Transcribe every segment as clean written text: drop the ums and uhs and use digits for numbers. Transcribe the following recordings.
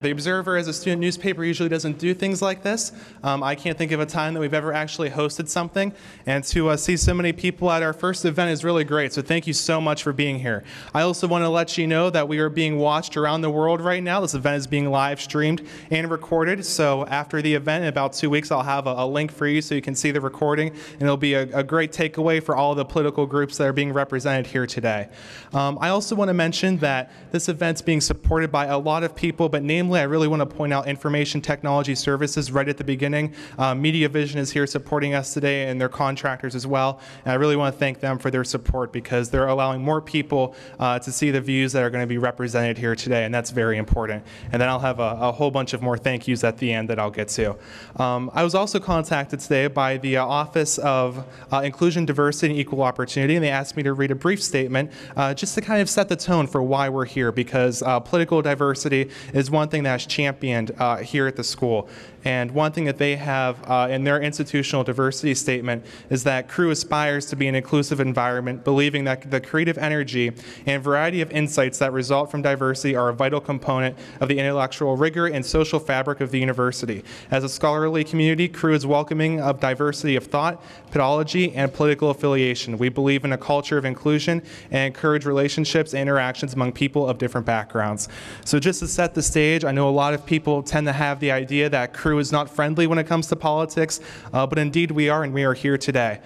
The Observer, as a student newspaper, usually doesn't do things like this. I can't think of a time that we've ever actually hosted something, and to see so many people at our first event is really great, so thank you so much for being here. I also want to let you know that we are being watched around the world right now. This event is being live streamed and recorded, so after the event, in about 2 weeks, I'll have a link for you so you can see the recording, and it'll be a great takeaway for all the political groups that are being represented here today. I also want to mention that this event's being supported by a lot of people, but namely, I really want to point out Information Technology Services right at the beginning. MediaVision is here supporting us today, and their contractors as well. And I really want to thank them for their support because they're allowing more people to see the views that are going to be represented here today, and that's very important. And then I'll have a whole bunch of more thank yous at the end that I'll get to. I was also contacted today by the Office of Inclusion, Diversity, and Equal Opportunity, and they asked me to read a brief statement just to kind of set the tone for why we're here, because political diversity is one thing that's championed here at the school. And one thing that they have in their institutional diversity statement is that Cru aspires to be an inclusive environment, believing that the creative energy and variety of insights that result from diversity are a vital component of the intellectual rigor and social fabric of the university. As a scholarly community, Cru is welcoming of diversity of thought, pedagogy, and political affiliation. We believe in a culture of inclusion and encourage relationships and interactions among people of different backgrounds. So just to set the stage, I know a lot of people tend to have the idea that Cru is not friendly when it comes to politics, but indeed we are, and we are here today.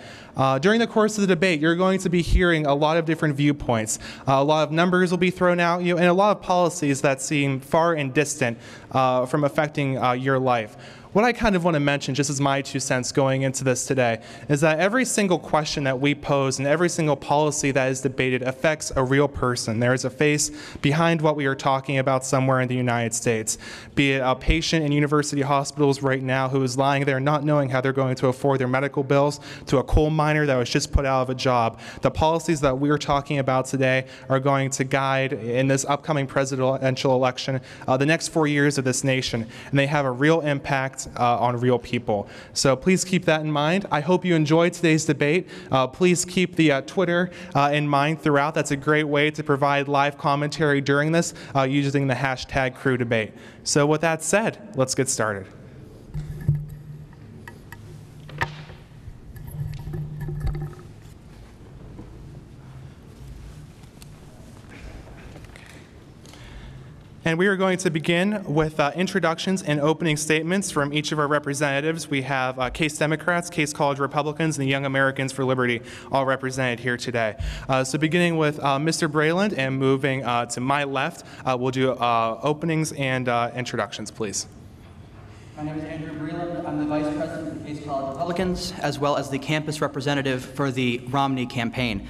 During the course of the debate, you're going to be hearing a lot of different viewpoints. A lot of numbers will be thrown out you, and a lot of policies that seem far and distant from affecting your life. What I kind of want to mention, just as my 2 cents going into this today, is that every single question that we pose and every single policy that is debated affects a real person. There is a face behind what we are talking about somewhere in the United States, be it a patient in university hospitals right now who is lying there not knowing how they're going to afford their medical bills, to a coal miner that was just put out of a job. The policies that we're talking about today are going to guide, in this upcoming presidential election, the next 4 years of this nation, and they have a real impact on real people. So please keep that in mind. I hope you enjoyed today's debate. Please keep the Twitter in mind throughout. That's a great way to provide live commentary during this using the hashtag #CruDebate. So with that said, let's get started. And we are going to begin with introductions and opening statements from each of our representatives. We have Case Democrats, Case College Republicans, and the Young Americans for Liberty all represented here today. So beginning with Mr. Breland and moving to my left, we'll do openings and introductions, please. My name is Andrew Breland. I'm the Vice President of the Case College Republicans, as well as the campus representative for the Romney campaign.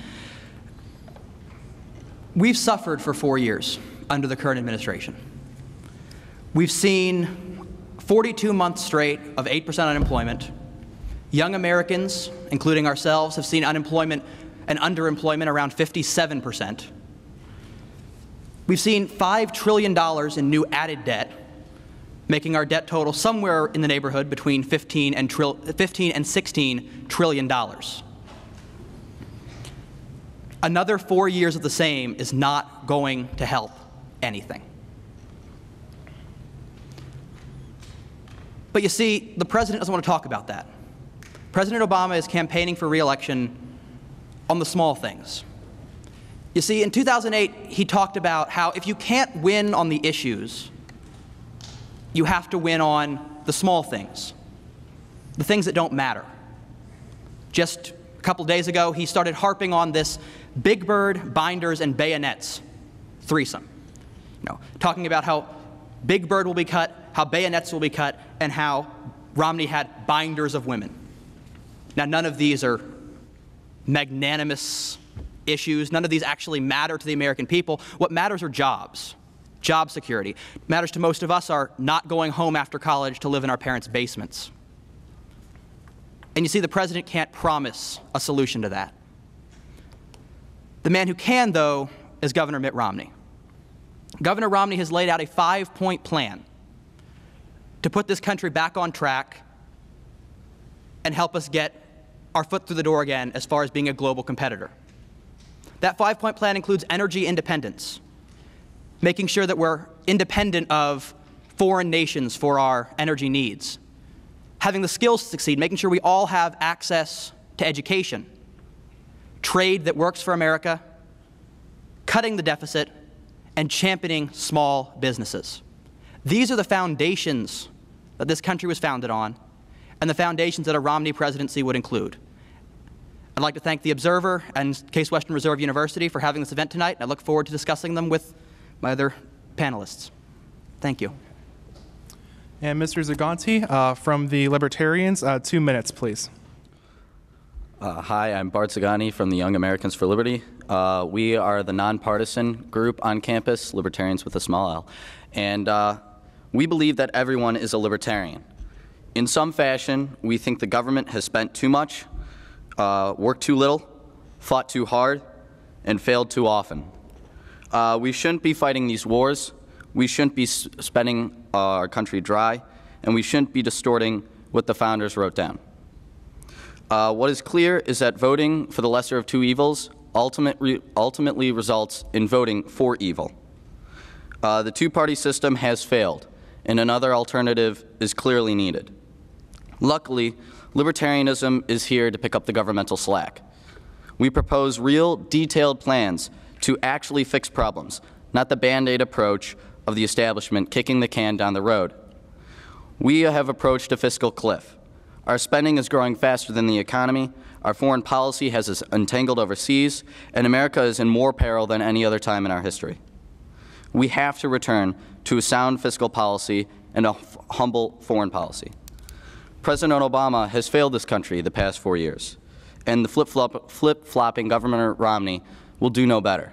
We've suffered for 4 years under the current administration. We've seen 42 months straight of 8% unemployment. Young Americans, including ourselves, have seen unemployment and underemployment around 57%. We've seen $5 trillion in new added debt, making our debt total somewhere in the neighborhood between $15 and $16 trillion. Another 4 years of the same is not going to help anything. But you see, the president doesn't want to talk about that. President Obama is campaigning for re-election on the small things. You see, in 2008, he talked about how if you can't win on the issues, you have to win on the small things, the things that don't matter. Just a couple days ago, he started harping on this Big Bird, binders, and bayonets threesome. Talking about how Big Bird will be cut, how bayonets will be cut, and how Romney had binders of women. Now, none of these are magnanimous issues. None of these actually matter to the American people. What matters are jobs, job security. What matters to most of us are not going home after college to live in our parents' basements. And you see, the president can't promise a solution to that. The man who can, though, is Governor Mitt Romney. Governor Romney has laid out a 5-point plan to put this country back on track and help us get our foot through the door again as far as being a global competitor. That 5-point plan includes energy independence, making sure that we're independent of foreign nations for our energy needs, having the skills to succeed, making sure we all have access to education, trade that works for America, cutting the deficit, and championing small businesses. These are the foundations that this country was founded on, and the foundations that a Romney presidency would include. I'd like to thank the Observer and Case Western Reserve University for having this event tonight, and I look forward to discussing them with my other panelists. Thank you. And Mr. Zagonti from the Libertarians, 2 minutes, please. Hi, I'm Bart Zagonti from the Young Americans for Liberty. We are the nonpartisan group on campus, Libertarians with a small L. And we believe that everyone is a libertarian. In some fashion, we think the government has spent too much, worked too little, fought too hard, and failed too often. We shouldn't be fighting these wars. We shouldn't be spending our country dry, and we shouldn't be distorting what the founders wrote down. What is clear is that voting for the lesser of two evils ultimately results in voting for evil. The two-party system has failed, and another alternative is clearly needed. Luckily, libertarianism is here to pick up the governmental slack. We propose real, detailed plans to actually fix problems, not the Band-Aid approach of the establishment kicking the can down the road. We have approached a fiscal cliff. Our spending is growing faster than the economy, our foreign policy has us entangled overseas, and America is in more peril than any other time in our history. We have to return to a sound fiscal policy and a humble foreign policy. President Obama has failed this country the past 4 years, and the flip-flopping Governor Romney will do no better.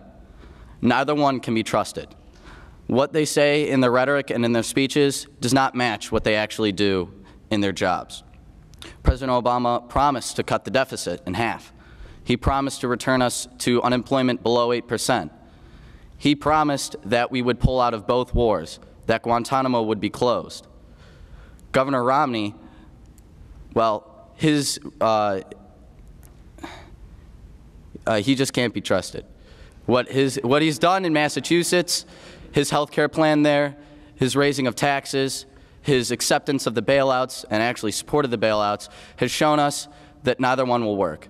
Neither one can be trusted. What they say in their rhetoric and in their speeches does not match what they actually do in their jobs. President Obama promised to cut the deficit in half. He promised to return us to unemployment below 8%. He promised that we would pull out of both wars, that Guantanamo would be closed. Governor Romney, well, he just can't be trusted. What he's done in Massachusetts, his health care plan there, his raising of taxes, his acceptance of the bailouts and actually supported the bailouts has shown us that neither one will work.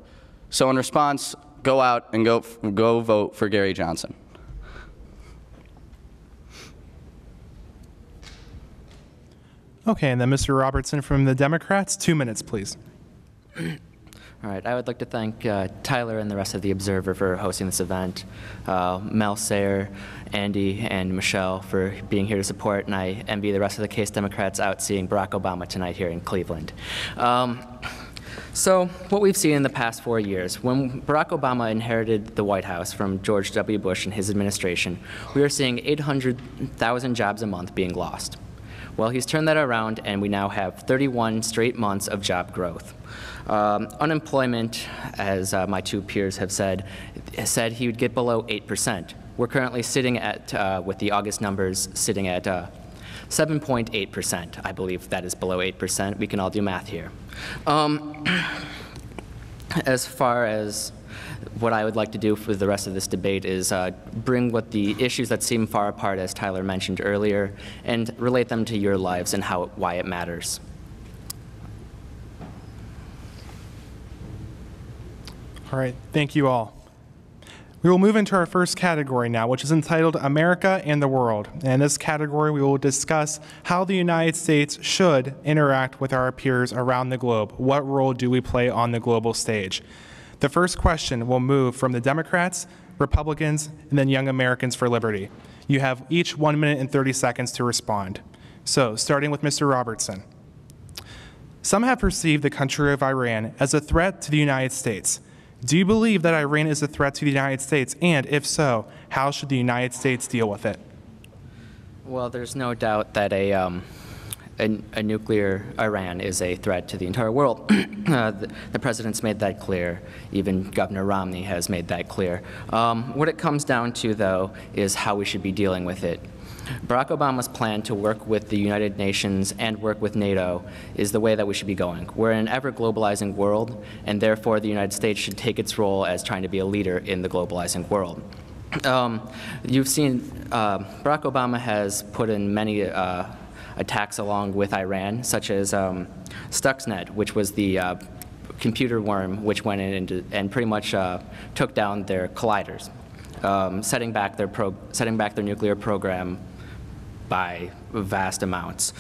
So in response, go out and go vote for Gary Johnson. Okay, and then Mr. Robertson from the Democrats, 2 minutes, please. All right, I would like to thank Tyler and the rest of the Observer for hosting this event, Mel Sayer, Andy, and Michelle for being here to support, and I envy the rest of the Case Democrats out seeing Barack Obama tonight here in Cleveland. So what we've seen in the past 4 years, when Barack Obama inherited the White House from George W. Bush and his administration, we were seeing 800,000 jobs a month being lost. Well, he's turned that around, and we now have 31 straight months of job growth. Unemployment, as my two peers have said he would get below 8%. We're currently sitting at, with the August numbers, sitting at 7.8%. I believe that is below 8%. We can all do math here. As far as what I would like to do for the rest of this debate is bring what the issues that seem far apart, as Tyler mentioned earlier, and relate them to your lives and why it matters. All right, thank you all. We will move into our first category now, which is entitled America and the World. And in this category, we will discuss how the United States should interact with our peers around the globe. What role do we play on the global stage? The first question will move from the Democrats, Republicans, and then Young Americans for Liberty. You have each 1 minute and 30 seconds to respond. So, starting with Mr. Robertson. Some have perceived the country of Iran as a threat to the United States. Do you believe that Iran is a threat to the United States? And if so, how should the United States deal with it? Well, there's no doubt that a nuclear Iran is a threat to the entire world. The president's made that clear. Even Governor Romney has made that clear. What it comes down to, though, is how we should be dealing with it. Barack Obama's plan to work with the United Nations and work with NATO is the way that we should be going. We're in an ever-globalizing world, and therefore the United States should take its role as trying to be a leader in the globalizing world. You've seen Barack Obama has put in many attacks along with Iran, such as Stuxnet, which was the computer worm which went in and pretty much took down their colliders, setting back their nuclear program by vast amounts.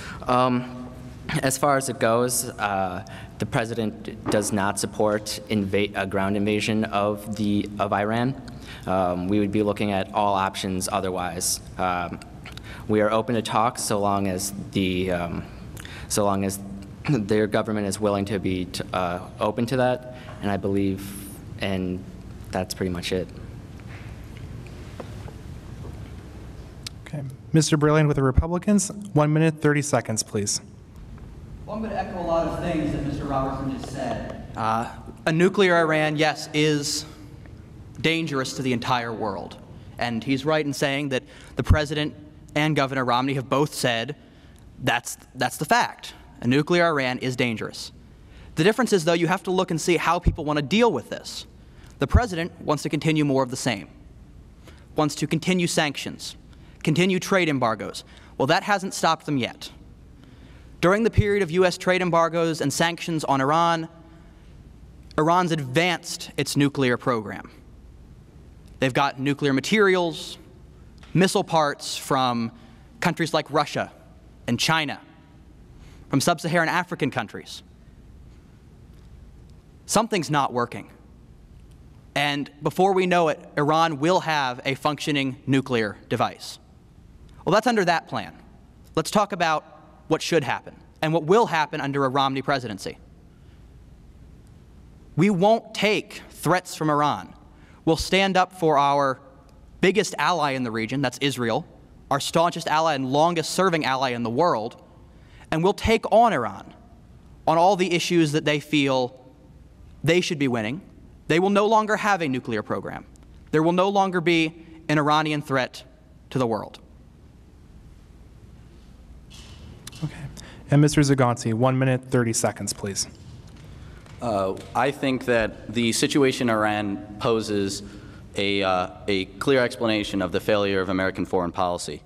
As far as it goes, the president does not support a ground invasion of Iran. We would be looking at all options otherwise. We are open to talk so long as their government is willing to be open to that, and that's pretty much it. Okay. Mr. Brilliant with the Republicans, 1 minute, 30 seconds, please. Well, I'm going to echo a lot of things that Mr. Robertson just said. A nuclear Iran, yes, is dangerous to the entire world. And he's right in saying that the president and Governor Romney have both said that's the fact. A nuclear Iran is dangerous. The difference is, though, you have to look and see how people want to deal with this. The president wants to continue more of the same, wants to continue sanctions, continue trade embargoes. Well, that hasn't stopped them yet. During the period of U.S. trade embargoes and sanctions on Iran, Iran's advanced its nuclear program. They've got nuclear materials, missile parts from countries like Russia and China, from sub-Saharan African countries. Something's not working. And before we know it, Iran will have a functioning nuclear device. Well, that's under that plan. Let's talk about what should happen and what will happen under a Romney presidency. We won't take threats from Iran. We'll stand up for our biggest ally in the region, that's Israel, our staunchest ally and longest serving ally in the world, and we'll take on Iran on all the issues that they feel they should be winning. They will no longer have a nuclear program. There will no longer be an Iranian threat to the world. Okay. And Mr. Zagonti, 1 minute, 30 seconds, please. I think that the situation in Iran poses a clear explanation of the failure of American foreign policy.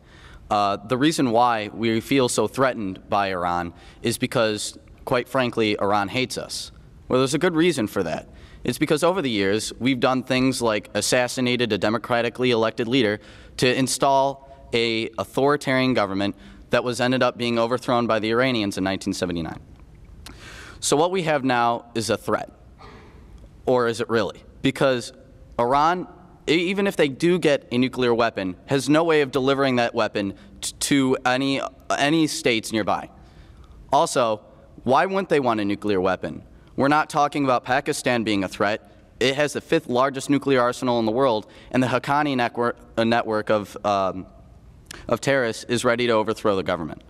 The reason why we feel so threatened by Iran is because, quite frankly, Iran hates us. Well, there's a good reason for that. It's because over the years, we've done things like assassinated a democratically elected leader to install an authoritarian government that was ended up being overthrown by the Iranians in 1979. So what we have now is a threat. Or is it really? Because Iran, even if they do get a nuclear weapon, has no way of delivering that weapon to any states nearby. Also, why wouldn't they want a nuclear weapon? We're not talking about Pakistan being a threat. It has the 5th largest nuclear arsenal in the world, and the Haqqani network of terrorists is ready to overthrow the government.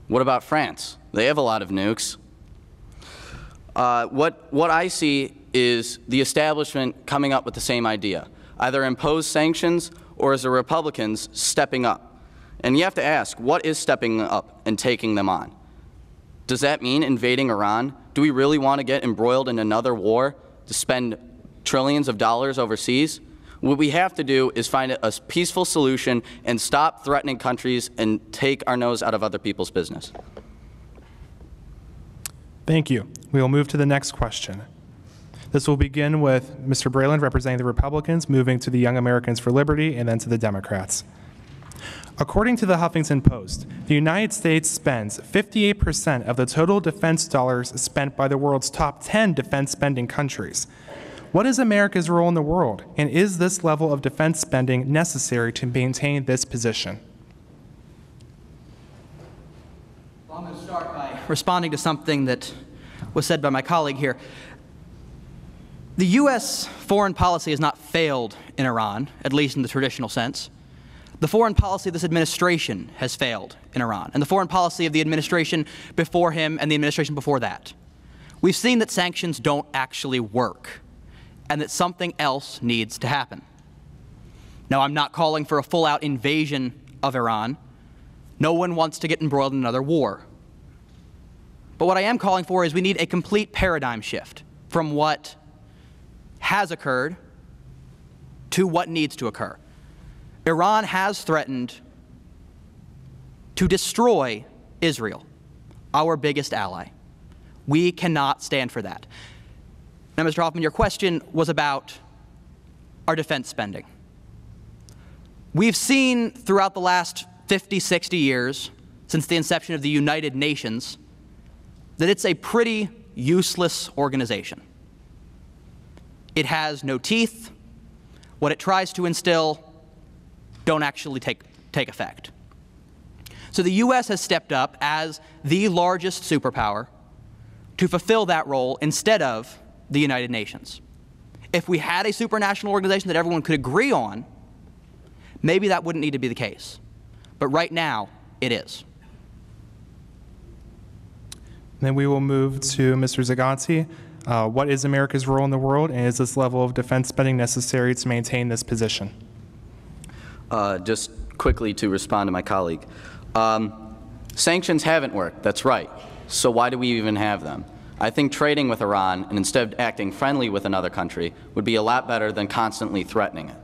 What about France? They have a lot of nukes. What I see is the establishment coming up with the same idea, either impose sanctions or as the Republicans stepping up. And you have to ask, what is stepping up and taking them on? Does that mean invading Iran? Do we really want to get embroiled in another war to spend trillions of dollars overseas? What we have to do is find a peaceful solution and stop threatening countries and take our nose out of other people's business. Thank you. We will move to the next question. This will begin with Mr. Breland representing the Republicans, moving to the Young Americans for Liberty, and then to the Democrats. According to the Huffington Post, the United States spends 58% of the total defense dollars spent by the world's top 10 defense spending countries. What is America's role in the world, and is this level of defense spending necessary to maintain this position? Well, I'm going to start by responding to something that was said by my colleague here. The U.S. foreign policy has not failed in Iran, at least in the traditional sense. The foreign policy of this administration has failed in Iran, and the foreign policy of the administration before him and the administration before that. We've seen that sanctions don't actually work, and that something else needs to happen. Now, I'm not calling for a full-out invasion of Iran. No one wants to get embroiled in another war. But what I am calling for is we need a complete paradigm shift from what has occurred to what needs to occur. Iran has threatened to destroy Israel, our biggest ally. We cannot stand for that. Now, Mr. Hoffman, your question was about our defense spending. We've seen throughout the last 50, 60 years, since the inception of the United Nations, that it's a pretty useless organization. It has no teeth. What it tries to instill don't actually take effect. So the U.S. has stepped up as the largest superpower to fulfill that role instead of the United Nations. If we had a supranational organization that everyone could agree on, maybe that wouldn't need to be the case. But right now, it is. Then we will move to Mr. Zagante. What is America's role in the world, and is this level of defense spending necessary to maintain this position? Just quickly to respond to my colleague. Sanctions haven't worked, that's right. So why do we even have them? I think trading with Iran, and instead of acting friendly with another country, would be a lot better than constantly threatening it.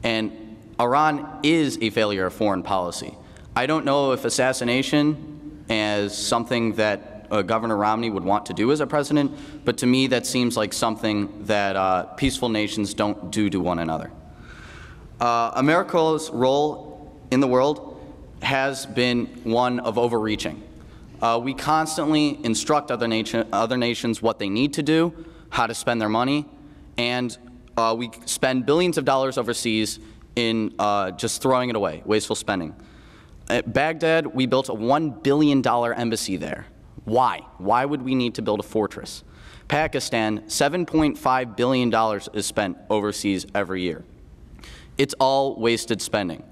And Iran is a failure of foreign policy. I don't know if assassination is something that Governor Romney would want to do as a president, but to me that seems like something that peaceful nations don't do to one another. America's role in the world has been one of overreaching. We constantly instruct other nations what they need to do, how to spend their money, and we spend billions of dollars overseas in just throwing it away, wasteful spending. At Baghdad, we built a $1 billion embassy there. Why? Why would we need to build a fortress? Pakistan, $7.5 billion is spent overseas every year. It's all wasted spending.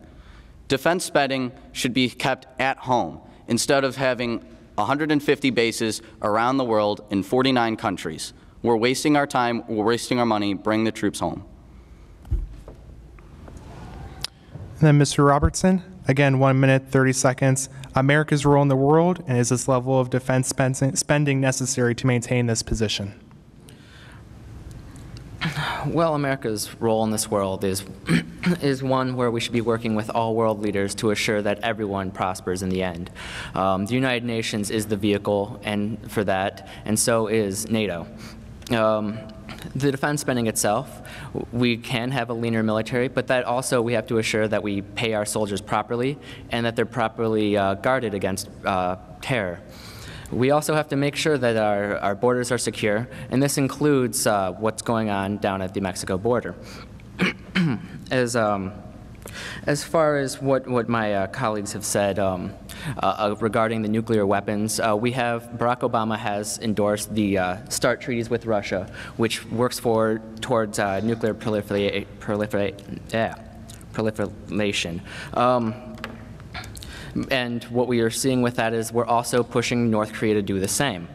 Defense spending should be kept at home instead of having 150 bases around the world in 49 countries. We're wasting our time, we're wasting our money, bring the troops home. And then Mr. Robertson, again, 1 minute, 30 seconds. America's role in the world, and is this level of defense spending necessary to maintain this position? Well, America's role in this world is one where we should be working with all world leaders to assure that everyone prospers in the end. The United Nations is the vehicle for that, and so is NATO. The defense spending itself, we can have a leaner military, but that also we have to assure that we pay our soldiers properly and that they're properly guarded against terror. We also have to make sure that our borders are secure, and this includes what's going on down at the Mexico border. As far as what my colleagues have said regarding the nuclear weapons, Barack Obama has endorsed the START treaties with Russia, which works towards nuclear proliferation. And what we are seeing with that is we're also pushing North Korea to do the same.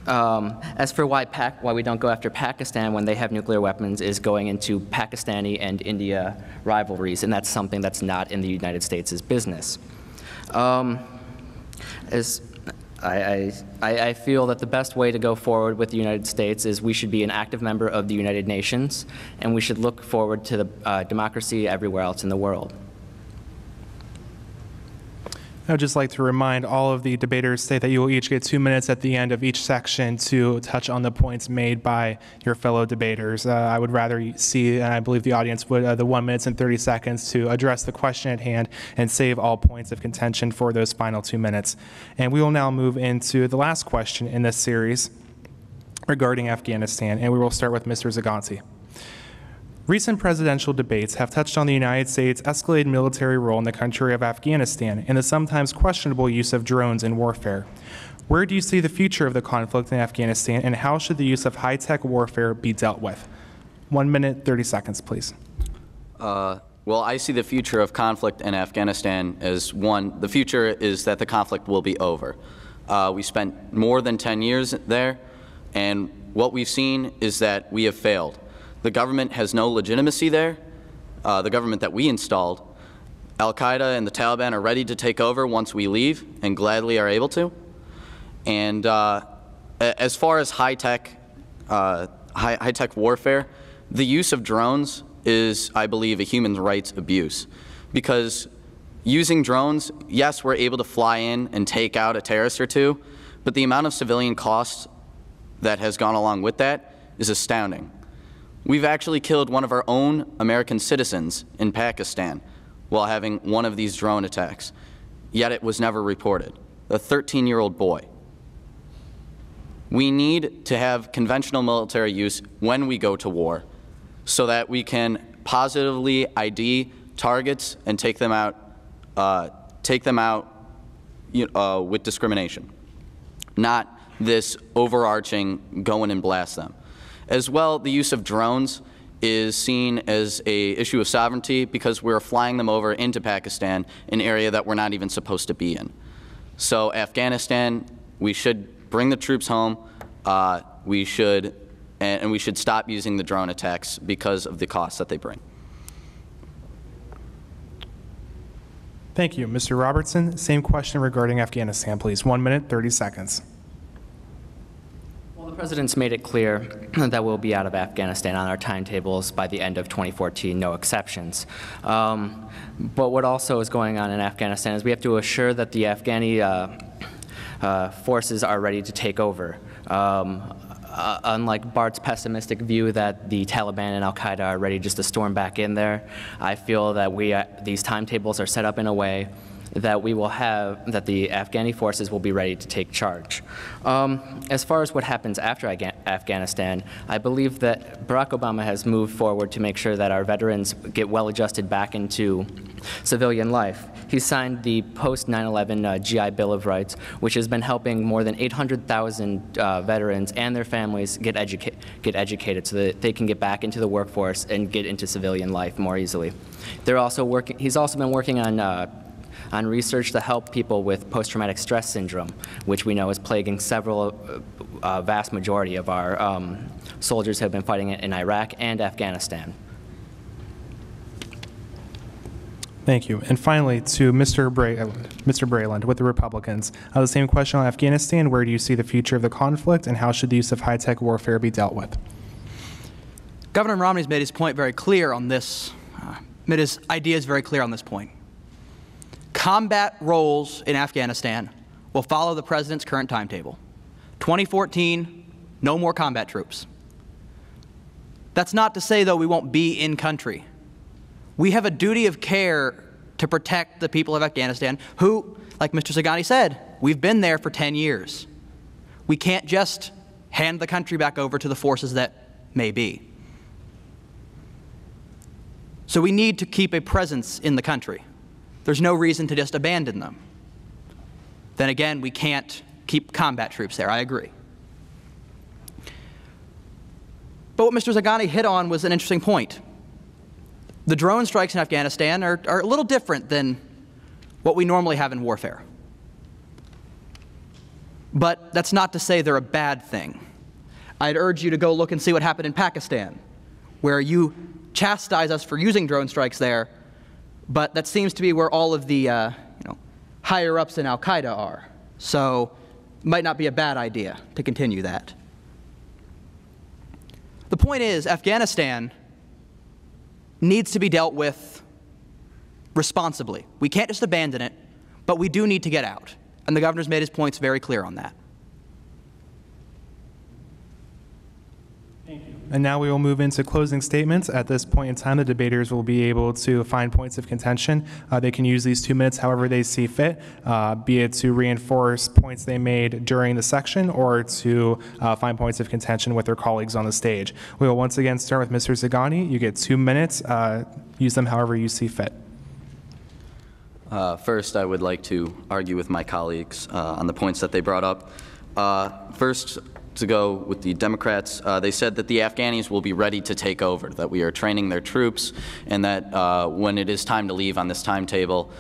As for why we don't go after Pakistan when they have nuclear weapons is going into Pakistani and India rivalries, and that's something that's not in the United States' business. I feel that the best way to go forward with the United States is we should be an active member of the United Nations, and we should look forward to the democracy everywhere else in the world. I would just like to remind all of the debaters today that you will each get 2 minutes at the end of each section to touch on the points made by your fellow debaters. I would rather see, and I believe the audience would, the 1 minute and 30 seconds to address the question at hand and save all points of contention for those final 2 minutes. And we will now move into the last question in this series regarding Afghanistan, and we will start with Mr. Zagante. Recent presidential debates have touched on the United States' escalated military role in the country of Afghanistan and the sometimes questionable use of drones in warfare. Where do you see the future of the conflict in Afghanistan, and how should the use of high-tech warfare be dealt with? 1 minute, 30 seconds, please. Well, I see the future of conflict in Afghanistan as one. The future is that the conflict will be over. We spent more than 10 years there, and what we've seen is that we have failed. The government has no legitimacy there, the government that we installed. Al-Qaeda and the Taliban are ready to take over once we leave, and gladly are able to. And as far as high-tech warfare, the use of drones is, I believe, a human rights abuse. Because Using drones, yes, we're able to fly in and take out a terrorist or two, but the amount of civilian costs that has gone along with that is astounding. We've actually killed one of our own American citizens in Pakistan while having one of these drone attacks, yet it was never reported. A 13-year-old boy. We need to have conventional military use when we go to war so that we can positively ID targets and take them out with discrimination, not this overarching go in and blast them. As well, the use of drones is seen as an issue of sovereignty because we're flying them over into Pakistan, an area that we're not even supposed to be in. So Afghanistan, we should bring the troops home. We should stop using the drone attacks because of the costs that they bring. Thank you. Mr. Robertson, same question regarding Afghanistan, please. 1 minute, 30 seconds. Well, the President's made it clear that we'll be out of Afghanistan on our timetables by the end of 2014, no exceptions. But what also is going on in Afghanistan is we have to assure that the Afghani forces are ready to take over. Unlike Bart's pessimistic view that the Taliban and Al-Qaeda are ready just to storm back in there, I feel that these timetables are set up in a way that that the Afghani forces will be ready to take charge. As far as what happens after Afghanistan, I believe that Barack Obama has moved forward to make sure that our veterans get well adjusted back into civilian life. He signed the post-9/11 GI Bill of Rights, which has been helping more than 800,000 veterans and their families get educated so that they can get back into the workforce and get into civilian life more easily. He's also been working on research to help people with post-traumatic stress syndrome, which we know is plaguing vast majority of our soldiers who have been fighting in Iraq and Afghanistan. Thank you. And finally, to Mr. Breland with the Republicans, the same question on Afghanistan. Where do you see the future of the conflict, and how should the use of high-tech warfare be dealt with? Governor Romney's made his point very clear on this, made his ideas very clear on this point. Combat roles in Afghanistan will follow the President's current timetable. 2014, no more combat troops. That's not to say, though, we won't be in country. We have a duty of care to protect the people of Afghanistan who, like Mr. Zagani said, we've been there for 10 years. We can't just hand the country back over to the forces that may be. So we need to keep a presence in the country. There's no reason to just abandon them. Then again, we can't keep combat troops there, I agree. But what Mr. Zagani hit on was an interesting point. The drone strikes in Afghanistan are a little different than what we normally have in warfare. But that's not to say they're a bad thing. I'd urge you to go look and see what happened in Pakistan, where you chastise us for using drone strikes there, but that seems to be where all of the higher-ups in Al-Qaeda are. So it might not be a bad idea to continue that. The point is, Afghanistan needs to be dealt with responsibly. We can't just abandon it, but we do need to get out. And the governor's made his points very clear on that. Thank you. And now we will move into closing statements. At this point in time, the debaters will be able to find points of contention. They can use these 2 minutes however they see fit, be it to reinforce points they made during the section or to find points of contention with their colleagues on the stage. We will once again start with Mr. Zagani. You get 2 minutes. Use them however you see fit. First, I would like to argue with my colleagues on the points that they brought up. First, to go with the Democrats, they said that the Afghanis will be ready to take over, that we are training their troops, and that when it is time to leave on this timetable,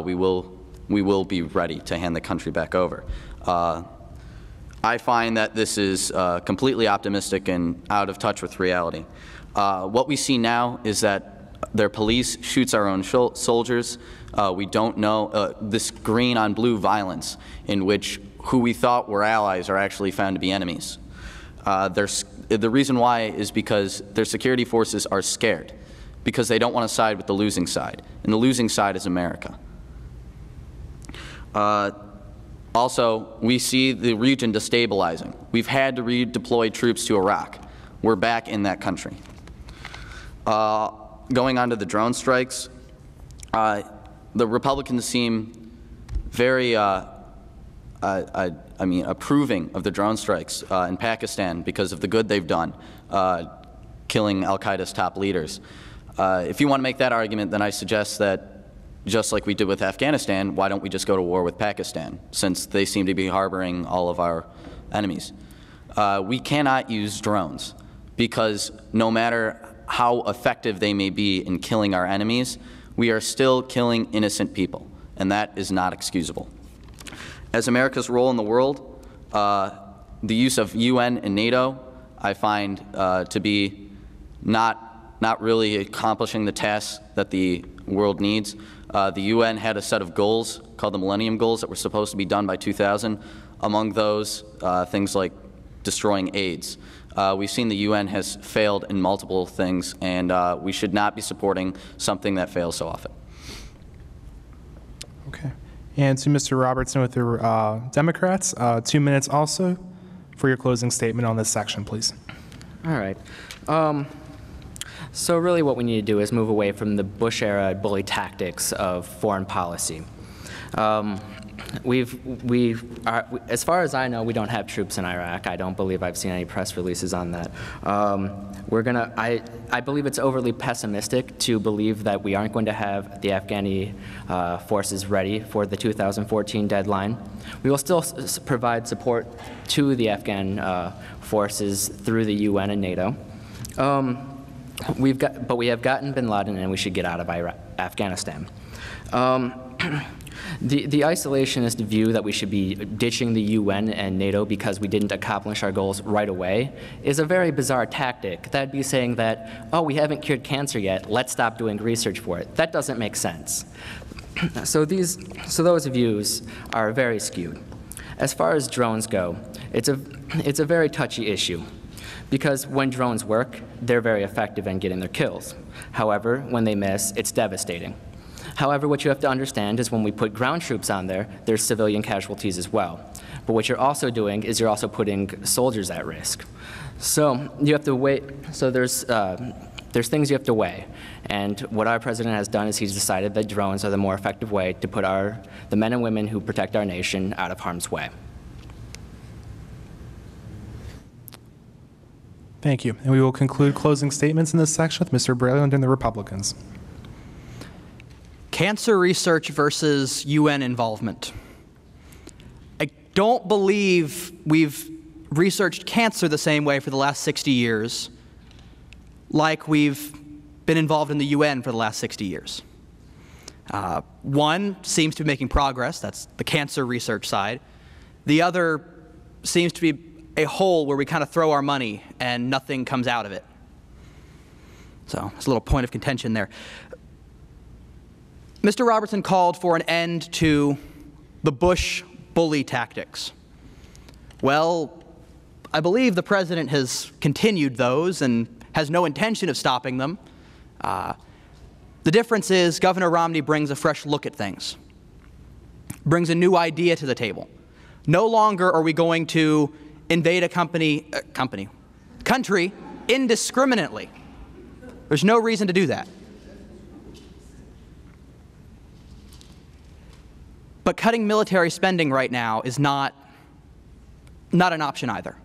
we will be ready to hand the country back over. I find that this is completely optimistic and out of touch with reality. What we see now is that their police shoots our own soldiers. We don't know this green on blue violence in which who we thought were allies are actually found to be enemies. The reason why is because their security forces are scared because they don't want to side with the losing side, and the losing side is America. Also, we see the region destabilizing. We've had to redeploy troops to Iraq. We're back in that country. Going on to the drone strikes, the Republicans seem very, approving of the drone strikes in Pakistan because of the good they've done, killing al-Qaeda's top leaders. If you want to make that argument, then I suggest that just like we did with Afghanistan, why don't we just go to war with Pakistan, since they seem to be harboring all of our enemies? We cannot use drones, because no matter how effective they may be in killing our enemies, we are still killing innocent people, and that is not excusable. As America's role in the world, the use of UN and NATO I find to be not really accomplishing the tasks that the world needs. The UN had a set of goals called the Millennium Goals that were supposed to be done by 2000. Among those, things like destroying AIDS. We've seen the UN has failed in multiple things, and we should not be supporting something that fails so often. Okay. And to Mr. Robertson with the Democrats, 2 minutes also for your closing statement on this section, please. All right. So really what we need to do is move away from the Bush-era bully tactics of foreign policy. As far as I know, we don't have troops in Iraq. I don't believe I've seen any press releases on that. I believe it's overly pessimistic to believe that we aren't going to have the Afghani forces ready for the 2014 deadline. We will still provide support to the Afghan forces through the UN and NATO. But we have gotten bin Laden, and we should get out of Afghanistan. The isolationist view that we should be ditching the UN and NATO because we didn't accomplish our goals right away is a very bizarre tactic. That'd be saying that, oh, we haven't cured cancer yet, let's stop doing research for it. That doesn't make sense. So those views are very skewed. As far as drones go, it's a very touchy issue, because when drones work, they're very effective in getting their kills. However, when they miss, it's devastating. However, what you have to understand is when we put ground troops on there, there's civilian casualties as well. But what you're also doing is you're also putting soldiers at risk. So you have to wait. So there's things you have to weigh. And what our president has done is he's decided that drones are the more effective way to put the men and women who protect our nation out of harm's way. Thank you. And we will conclude closing statements in this section with Mr. Braylon and the Republicans. Cancer research versus UN involvement. I don't believe we've researched cancer the same way for the last 60 years like we've been involved in the UN for the last 60 years. One seems to be making progress, that's the cancer research side. The other seems to be a hole where we kind of throw our money and nothing comes out of it. So there's a little point of contention there. Mr. Robertson called for an end to the Bush bully tactics. Well, I believe the president has continued those and has no intention of stopping them. The difference is Governor Romney brings a fresh look at things, brings a new idea to the table. No longer are we going to invade a country indiscriminately. There's no reason to do that. But cutting military spending right now is not an option either.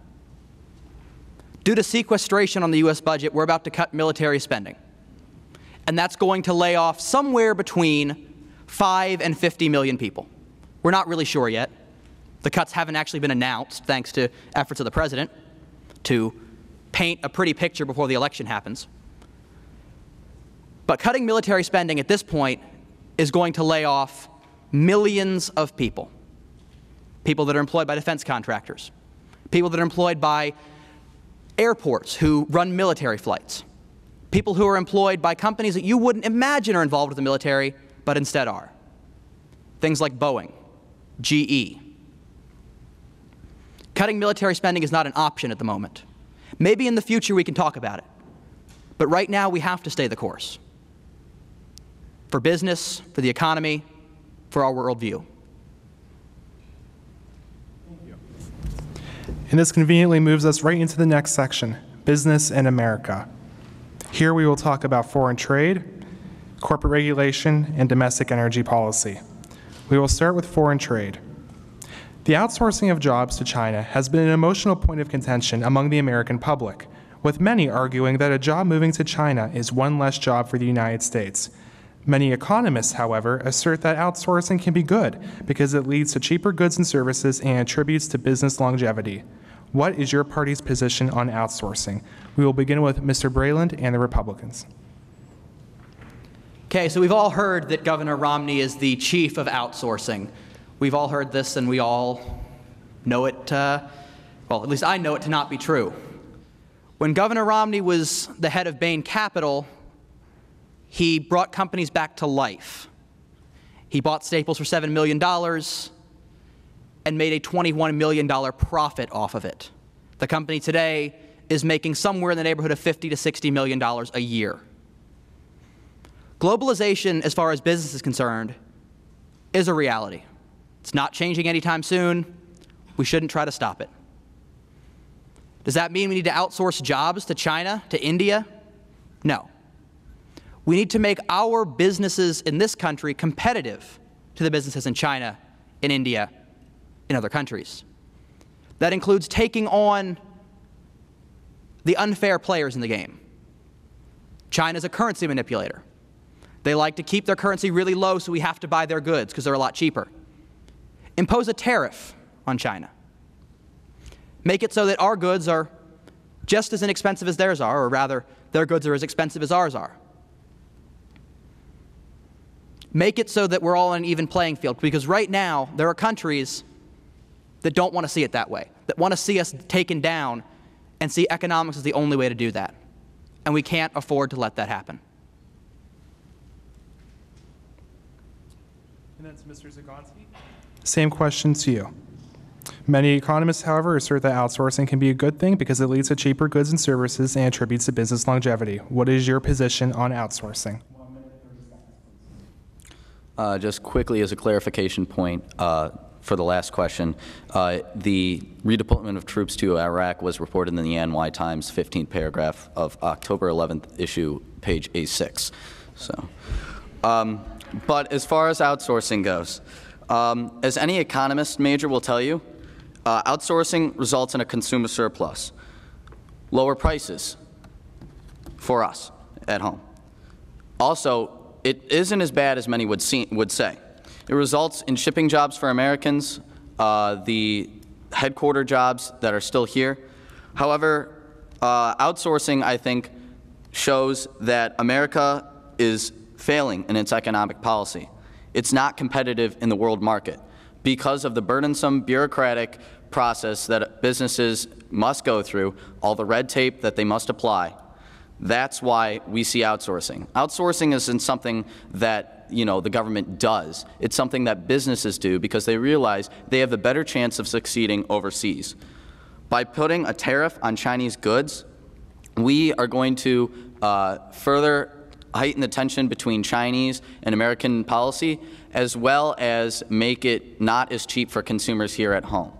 Due to sequestration on the U.S. budget, we're about to cut military spending. And that's going to lay off somewhere between 5 and 50 million people. We're not really sure yet. The cuts haven't actually been announced, thanks to efforts of the president to paint a pretty picture before the election happens. But cutting military spending at this point is going to lay off millions of people. People that are employed by defense contractors. People that are employed by airports who run military flights. People who are employed by companies that you wouldn't imagine are involved with the military, but instead are. Things like Boeing, GE. Cutting military spending is not an option at the moment. Maybe in the future we can talk about it. But right now we have to stay the course. For business, for the economy, for our worldview. And this conveniently moves us right into the next section, Business in America. Here we will talk about foreign trade, corporate regulation, and domestic energy policy. We will start with foreign trade. The outsourcing of jobs to China has been an emotional point of contention among the American public, with many arguing that a job moving to China is one less job for the United States. Many economists, however, assert that outsourcing can be good because it leads to cheaper goods and services and attributes to business longevity. What is your party's position on outsourcing? We will begin with Mr. Breland and the Republicans. Okay, so we've all heard that Governor Romney is the chief of outsourcing. We've all heard this and we all know it, well, at least I know it to not be true. When Governor Romney was the head of Bain Capital, he brought companies back to life. He bought Staples for $7 million and made a $21 million profit off of it. The company today is making somewhere in the neighborhood of $50 to $60 million a year. Globalization, as far as business is concerned, is a reality. It's not changing anytime soon. We shouldn't try to stop it. Does that mean we need to outsource jobs to China, to India? No. We need to make our businesses in this country competitive to the businesses in China, in India, in other countries. That includes taking on the unfair players in the game. China's a currency manipulator. They like to keep their currency really low, so we have to buy their goods because they're a lot cheaper. Impose a tariff on China. Make it so that our goods are just as inexpensive as theirs are, or rather, their goods are as expensive as ours are. Make it so that we're all on an even playing field, because right now, there are countries that don't want to see it that way, that want to see us taken down and see economics as the only way to do that. And we can't afford to let that happen. And then to Mr. Zagonsky. Same question to you. Many economists, however, assert that outsourcing can be a good thing because it leads to cheaper goods and services and attributes to business longevity. What is your position on outsourcing? Just quickly as a clarification point for the last question, the redeployment of troops to Iraq was reported in the NY Times 15th paragraph of October 11th issue, page A6. So, but as far as outsourcing goes, as any economist major will tell you, outsourcing results in a consumer surplus, lower prices for us at home. Also, it isn't as bad as many would say. It results in shipping jobs for Americans, the headquarter jobs that are still here. However, outsourcing, I think, shows that America is failing in its economic policy. It's not competitive in the world market because of the burdensome bureaucratic process that businesses must go through, all the red tape that they must apply. That's why we see outsourcing. Outsourcing isn't something that, the government does. It's something that businesses do because they realize they have a better chance of succeeding overseas. By putting a tariff on Chinese goods, we are going to further heighten the tension between Chinese and American policy, as well as make it not as cheap for consumers here at home.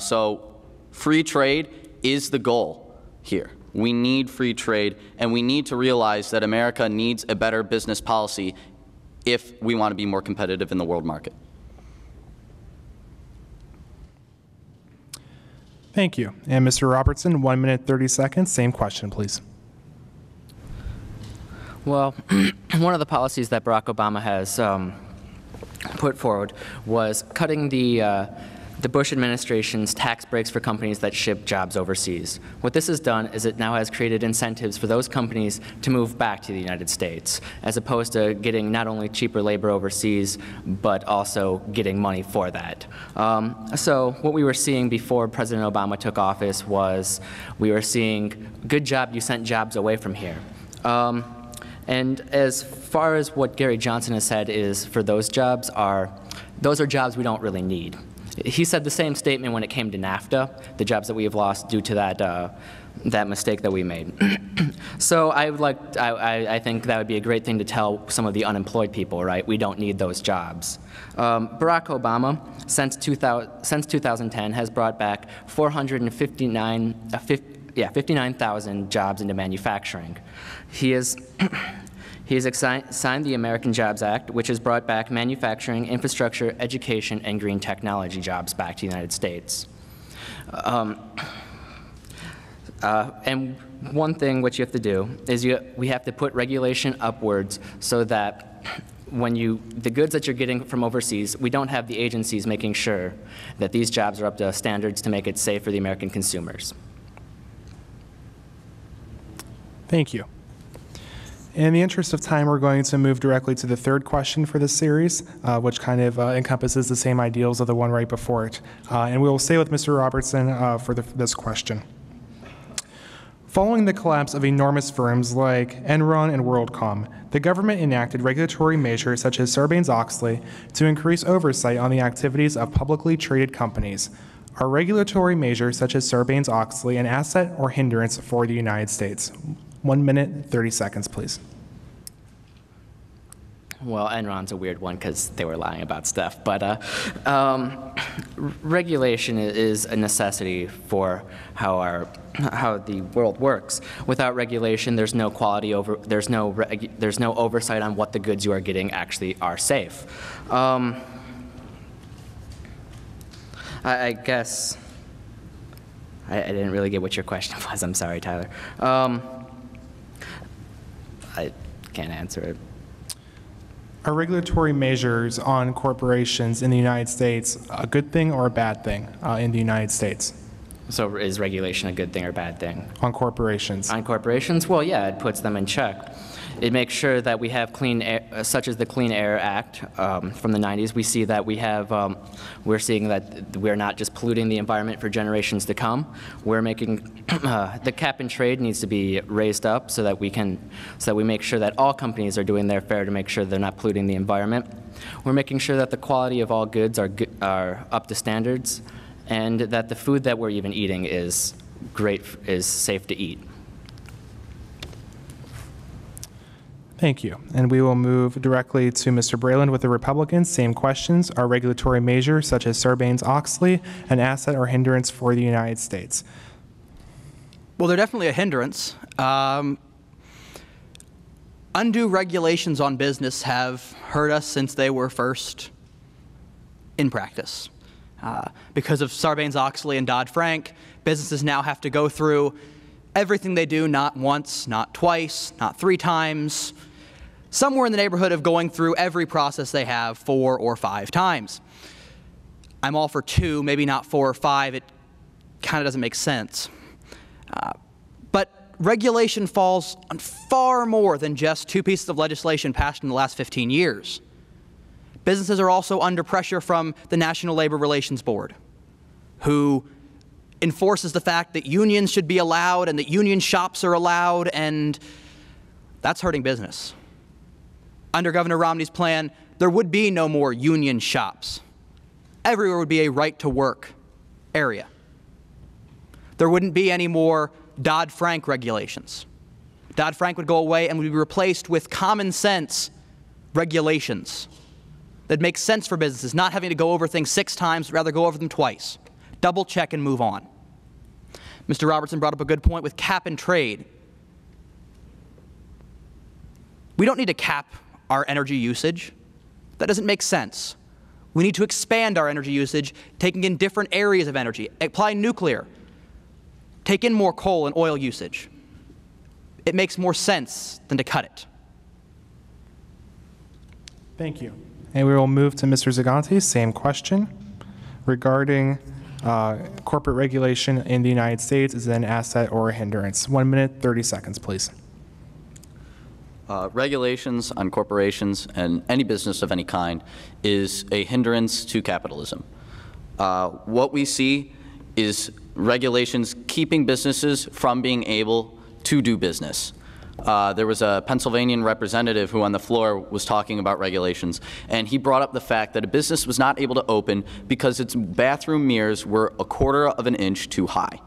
So free trade is the goal here. We need free trade, and we need to realize that America needs a better business policy if we want to be more competitive in the world market. Thank you. And Mr. Robertson, 1 minute, 30 seconds. Same question, please. Well, one of the policies that Barack Obama has put forward was cutting the Bush administration's tax breaks for companies that ship jobs overseas. What this has done is it now has created incentives for those companies to move back to the United States, as opposed to getting not only cheaper labor overseas, but also getting money for that. So what we were seeing before President Obama took office was we were seeing, good job, you sent jobs away from here. And as far as what Gary Johnson has said is for those are jobs we don't really need. He said the same statement when it came to NAFTA, the jobs that we have lost due to that that mistake that we made. So I think that would be a great thing to tell some of the unemployed people, right? We don't need those jobs. Barack Obama, since 2010, has brought back 59,000 jobs into manufacturing. He has signed the American Jobs Act, which has brought back manufacturing, infrastructure, education, and green technology jobs back to the United States. And one thing which you have to do is we have to put regulation upwards so that the goods that you're getting from overseas, we don't have the agencies making sure that these jobs are up to standards to make it safe for the American consumers. Thank you. In the interest of time, we're going to move directly to the third question for this series, which kind of encompasses the same ideals of the one right before it. And we will stay with Mr. Robertson for this question. Following the collapse of enormous firms like Enron and WorldCom, the government enacted regulatory measures such as Sarbanes-Oxley to increase oversight on the activities of publicly traded companies. Are regulatory measures such as Sarbanes-Oxley an asset or hindrance for the United States? 1 minute, 30 seconds, please. Well, Enron's a weird one because they were lying about stuff, but regulation is a necessity for how the world works. Without regulation, there's no quality there's no oversight on what the goods you are getting actually are safe. I guess I didn't really get what your question was. I'm sorry, Tyler. I can't answer it. Are regulatory measures on corporations in the United States a good thing or a bad thing in the United States? So is regulation a good thing or bad thing? On corporations. On corporations? Well, yeah, it puts them in check. It makes sure that we have clean air, such as the Clean Air Act from the 90s. We see that we're seeing that we're not just polluting the environment for generations to come. We're making, the cap and trade needs to be raised up so that we make sure that all companies are doing their fair to make sure they're not polluting the environment. We're making sure that the quality of all goods are up to standards, and that the food that we're even eating is safe to eat. Thank you. And we will move directly to Mr. Breland with the Republicans. Same questions. Are regulatory measures such as Sarbanes-Oxley an asset or hindrance for the United States? Well, they're definitely a hindrance. Undue regulations on business have hurt us since they were first in practice. Because of Sarbanes-Oxley and Dodd-Frank, businesses now have to go through everything they do, not once, not twice, not 3 times, somewhere in the neighborhood of going through every process they have 4 or 5 times. I'm all for 2, maybe not 4 or 5. It kind of doesn't make sense. But regulation falls on far more than just 2 pieces of legislation passed in the last 15 years. Businesses are also under pressure from the National Labor Relations Board, who enforces the fact that unions should be allowed and that union shops are allowed, and that's hurting business. Under Governor Romney's plan, there would be no more union shops. Everywhere would be a right-to-work area. There wouldn't be any more Dodd-Frank regulations. Dodd-Frank would go away and would be replaced with common sense regulations that make sense for businesses, not having to go over things 6 times, rather go over them twice. Double check and move on. Mr. Robertson brought up a good point with cap and trade. We don't need to cap our energy usage. That doesn't make sense. We need to expand our energy usage, taking in different areas of energy. Apply nuclear. Take in more coal and oil usage. It makes more sense than to cut it. Thank you. And we will move to Mr. Zagante. Same question regarding corporate regulation in the United States. Is it an asset or a hindrance? 1 minute, 30 seconds, please. Regulations on corporations and any business of any kind is a hindrance to capitalism. What we see is regulations keeping businesses from being able to do business. There was a Pennsylvanian representative who on the floor was talking about regulations, and he brought up the fact that a business was not able to open because its bathroom mirrors were 1/4 of an inch too high.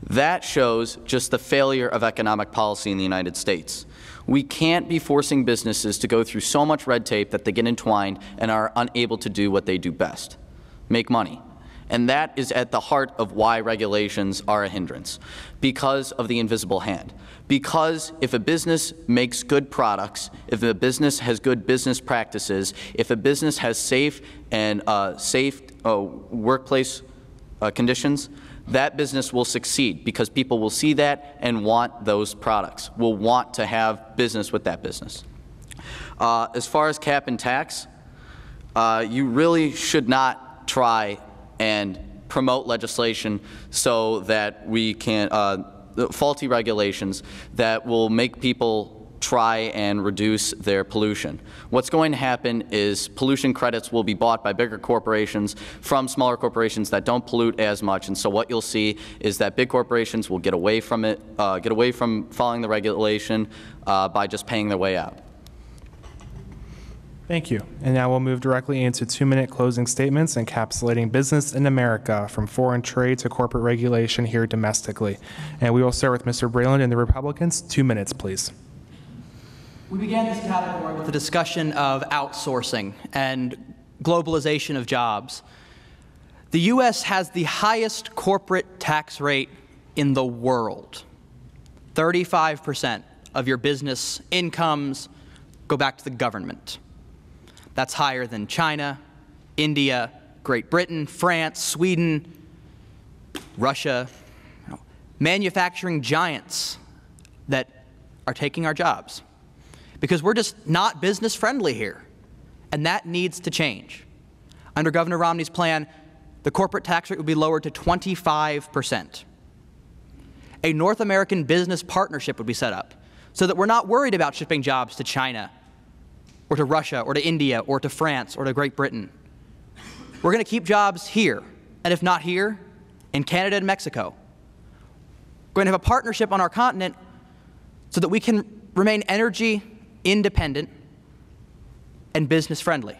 That shows just the failure of economic policy in the United States. We can't be forcing businesses to go through so much red tape that they get entwined and are unable to do what they do best, make money. And that is at the heart of why regulations are a hindrance, because of the invisible hand. Because if a business makes good products, if a business has good business practices, if a business has safe workplace conditions, that business will succeed because people will see that and want those products, will want to have business with that business. As far as cap and tax, you really should not try and promote legislation so that we can, faulty regulations that will make people try and reduce their pollution. What's going to happen is pollution credits will be bought by bigger corporations from smaller corporations that don't pollute as much, and so what you'll see is that big corporations will get away from it, get away from following the regulation by just paying their way out. Thank you. And now we'll move directly into 2-minute closing statements encapsulating business in America from foreign trade to corporate regulation here domestically. And we will start with Mr. Breland and the Republicans. 2 minutes, please. We began this category with a discussion of outsourcing and globalization of jobs. The U.S. has the highest corporate tax rate in the world. 35% of your business incomes go back to the government. That's higher than China, India, Great Britain, France, Sweden, Russia, manufacturing giants that are taking our jobs. Because we're just not business friendly here, and that needs to change. Under Governor Romney's plan, the corporate tax rate would be lowered to 25%. A North American business partnership would be set up so that we're not worried about shipping jobs to China or to Russia or to India or to France or to Great Britain. We're going to keep jobs here, and if not here, in Canada and Mexico. We're going to have a partnership on our continent so that we can remain energy independent and business friendly.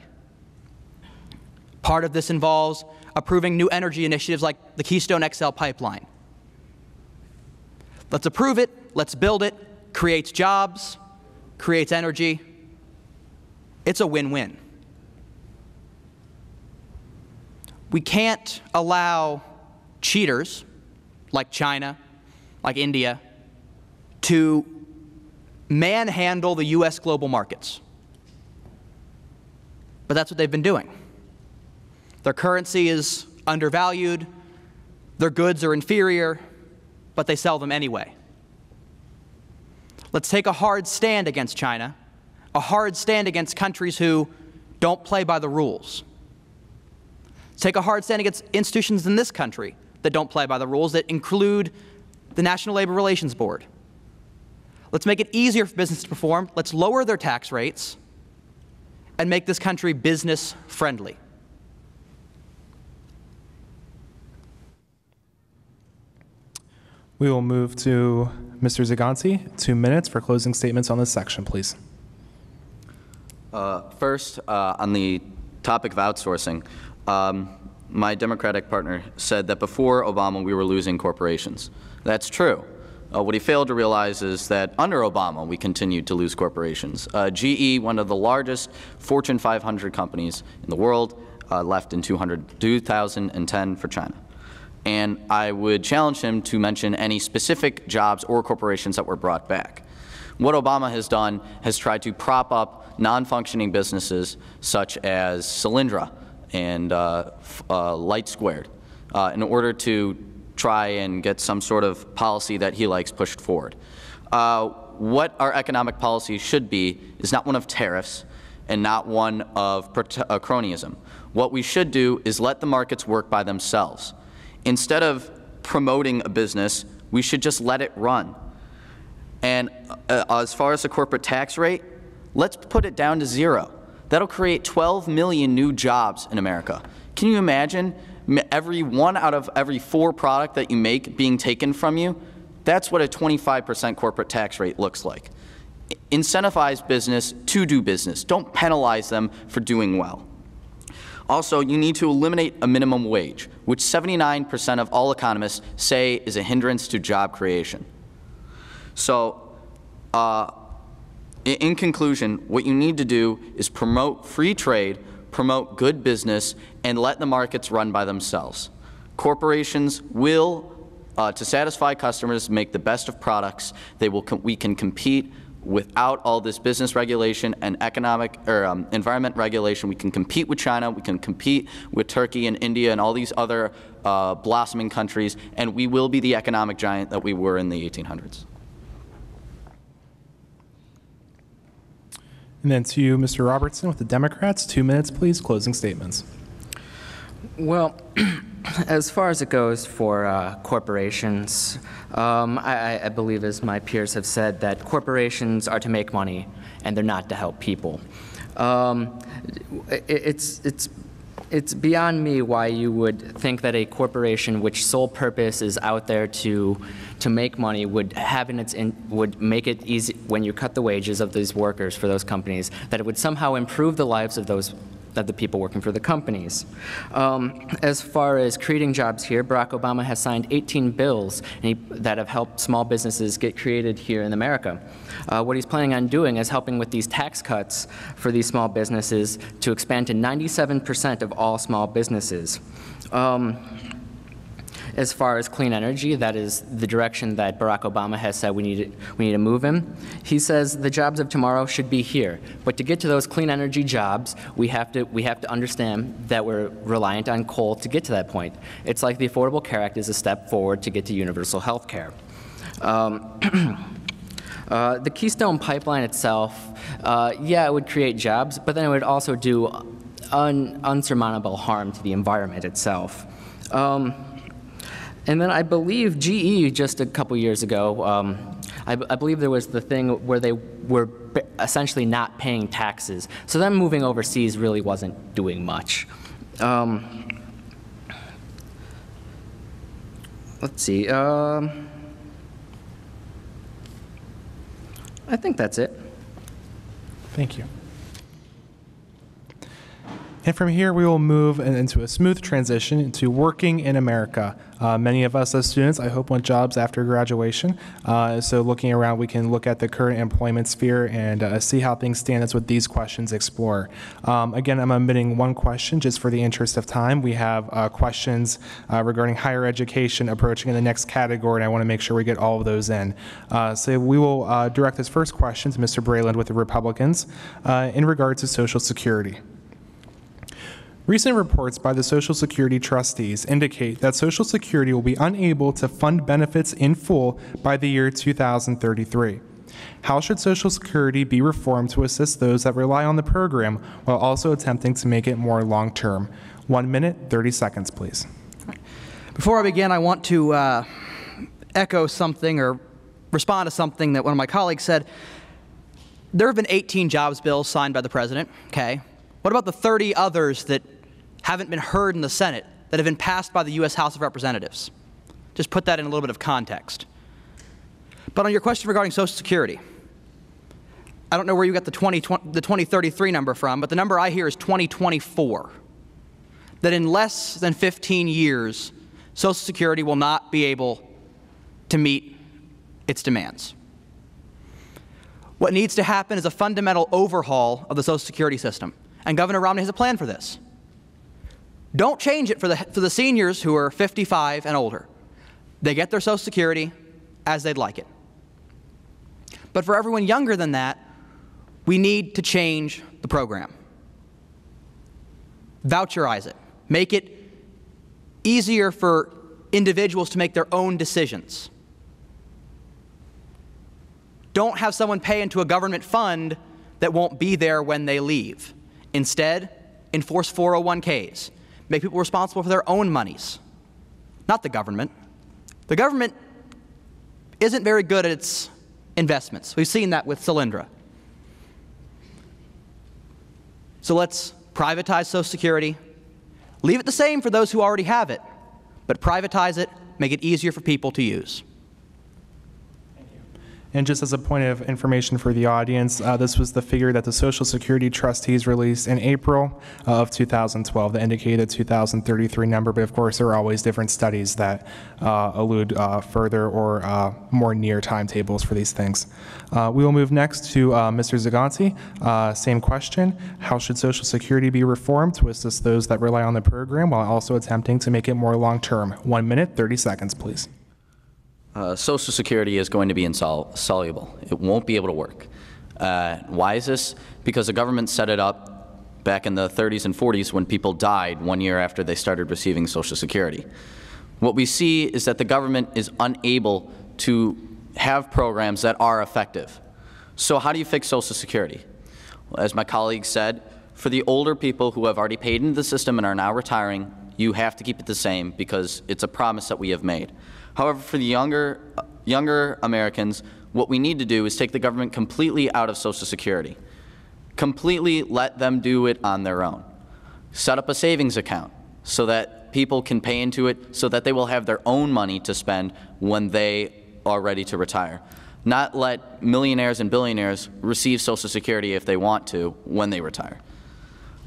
Part of this involves approving new energy initiatives like the Keystone XL pipeline. Let's approve it, let's build it, creates jobs, creates energy. It's a win-win. We can't allow cheaters like China, like India, to manhandle the U.S. global markets. But that's what they've been doing. Their currency is undervalued, their goods are inferior, but they sell them anyway. Let's take a hard stand against China, a hard stand against countries who don't play by the rules. Let's take a hard stand against institutions in this country that don't play by the rules, that include the National Labor Relations Board. Let's make it easier for business to perform. Let's lower their tax rates and make this country business friendly. We will move to Mr. Zaganti. 2 minutes for closing statements on this section, please. First, on the topic of outsourcing, my Democratic partner said that before Obama we were losing corporations. That's true. What he failed to realize is that under Obama we continued to lose corporations. GE, one of the largest Fortune 500 companies in the world, left in 2010 for China. And I would challenge him to mention any specific jobs or corporations that were brought back. What Obama has done has tried to prop up non-functioning businesses such as Solyndra and Light Squared in order to try and get some sort of policy that he likes pushed forward. What our economic policy should be is not one of tariffs and not one of cronyism. What we should do is let the markets work by themselves. Instead of promoting a business, we should just let it run. And as far as the corporate tax rate, let's put it down to 0. That'll create 12 million new jobs in America. Can you imagine every 1 out of every 4 product that you make being taken from you? That's what a 25% corporate tax rate looks like. Incentivize business to do business. Don't penalize them for doing well. Also, you need to eliminate a minimum wage, which 79% of all economists say is a hindrance to job creation. So, in conclusion, what you need to do is promote free trade, promote good business, and let the markets run by themselves. Corporations will, to satisfy customers, make the best of products. We can compete without all this business regulation and economic or environment regulation. We can compete with China, we can compete with Turkey and India and all these other blossoming countries, and we will be the economic giant that we were in the 1800s. And then to Mr. Robertson with the Democrats, 2 minutes, please, closing statements. Well, as far as it goes for corporations, I believe, as my peers have said, that corporations are to make money and they're not to help people. It's beyond me why you would think that a corporation which sole purpose is out there to make money would would make it easy when you cut the wages of these workers for those companies, that it would somehow improve the lives of the people working for the companies. As far as creating jobs here, Barack Obama has signed 18 bills that have helped small businesses get created here in America. What he's planning on doing is helping with these tax cuts for these small businesses to expand to 97% of all small businesses. As far as clean energy, that is the direction that Barack Obama has said we need to move in. He says the jobs of tomorrow should be here. But to get to those clean energy jobs, we have to understand that we're reliant on coal to get to that point. It's like the Affordable Care Act is a step forward to get to universal health care. The Keystone Pipeline itself, yeah, it would create jobs, but then it would also do unsurmountable harm to the environment itself. And then I believe GE just a couple years ago, I believe there was the thing where they were essentially not paying taxes. So them moving overseas really wasn't doing much. Let's see. I think that's it. Thank you. And from here, we will move into a smooth transition into working in America. Many of us as students, I hope, want jobs after graduation. So looking around, we can look at the current employment sphere and see how things stand. That's what these questions explore. Again, I'm omitting one question just for the interest of time. We have questions regarding higher education approaching in the next category, and I want to make sure we get all of those in. So we will direct this first question to Mr. Brayland with the Republicans in regard to Social Security. Recent reports by the Social Security trustees indicate that Social Security will be unable to fund benefits in full by the year 2033. How should Social Security be reformed to assist those that rely on the program while also attempting to make it more long-term? 1 minute, 30 seconds, please. Before I begin, I want to echo something or respond to something that one of my colleagues said. There have been 18 jobs bills signed by the president, okay? What about the 30 others that haven't been heard in the Senate that have been passed by the U.S. House of Representatives? Just put that in a little bit of context. But on your question regarding Social Security, I don't know where you got the 2033 number from, but the number I hear is 2024. That in less than 15 years, Social Security will not be able to meet its demands. What needs to happen is a fundamental overhaul of the Social Security system. And Governor Romney has a plan for this. Don't change it for the seniors who are 55 and older. They get their Social Security as they'd like it. But for everyone younger than that, we need to change the program. Voucherize it. Make it easier for individuals to make their own decisions. Don't have someone pay into a government fund that won't be there when they leave. Instead, enforce 401ks. Make people responsible for their own monies, not the government. The government isn't very good at its investments. We've seen that with Solyndra. So let's privatize Social Security. Leave it the same for those who already have it, but privatize it, make it easier for people to use. And just as a point of information for the audience, this was the figure that the Social Security trustees released in April of 2012 that indicated a 2033 number, but of course there are always different studies that allude further or more near timetables for these things. We will move next to Mr. Zaganti. Same question. How should Social Security be reformed to assist those that rely on the program while also attempting to make it more long-term? 1 minute, 30 seconds, please. Social Security is going to be insoluble. It won't be able to work. Why is this? Because the government set it up back in the 30s and 40s when people died 1 year after they started receiving Social Security. What we see is that the government is unable to have programs that are effective. So how do you fix Social Security? Well, as my colleague said, for the older people who have already paid into the system and are now retiring, you have to keep it the same because it's a promise that we have made. However, for the younger Americans, what we need to do is take the government completely out of Social Security. Completely let them do it on their own. Set up a savings account so that people can pay into it so that they will have their own money to spend when they are ready to retire. Not let millionaires and billionaires receive Social Security if they want to when they retire.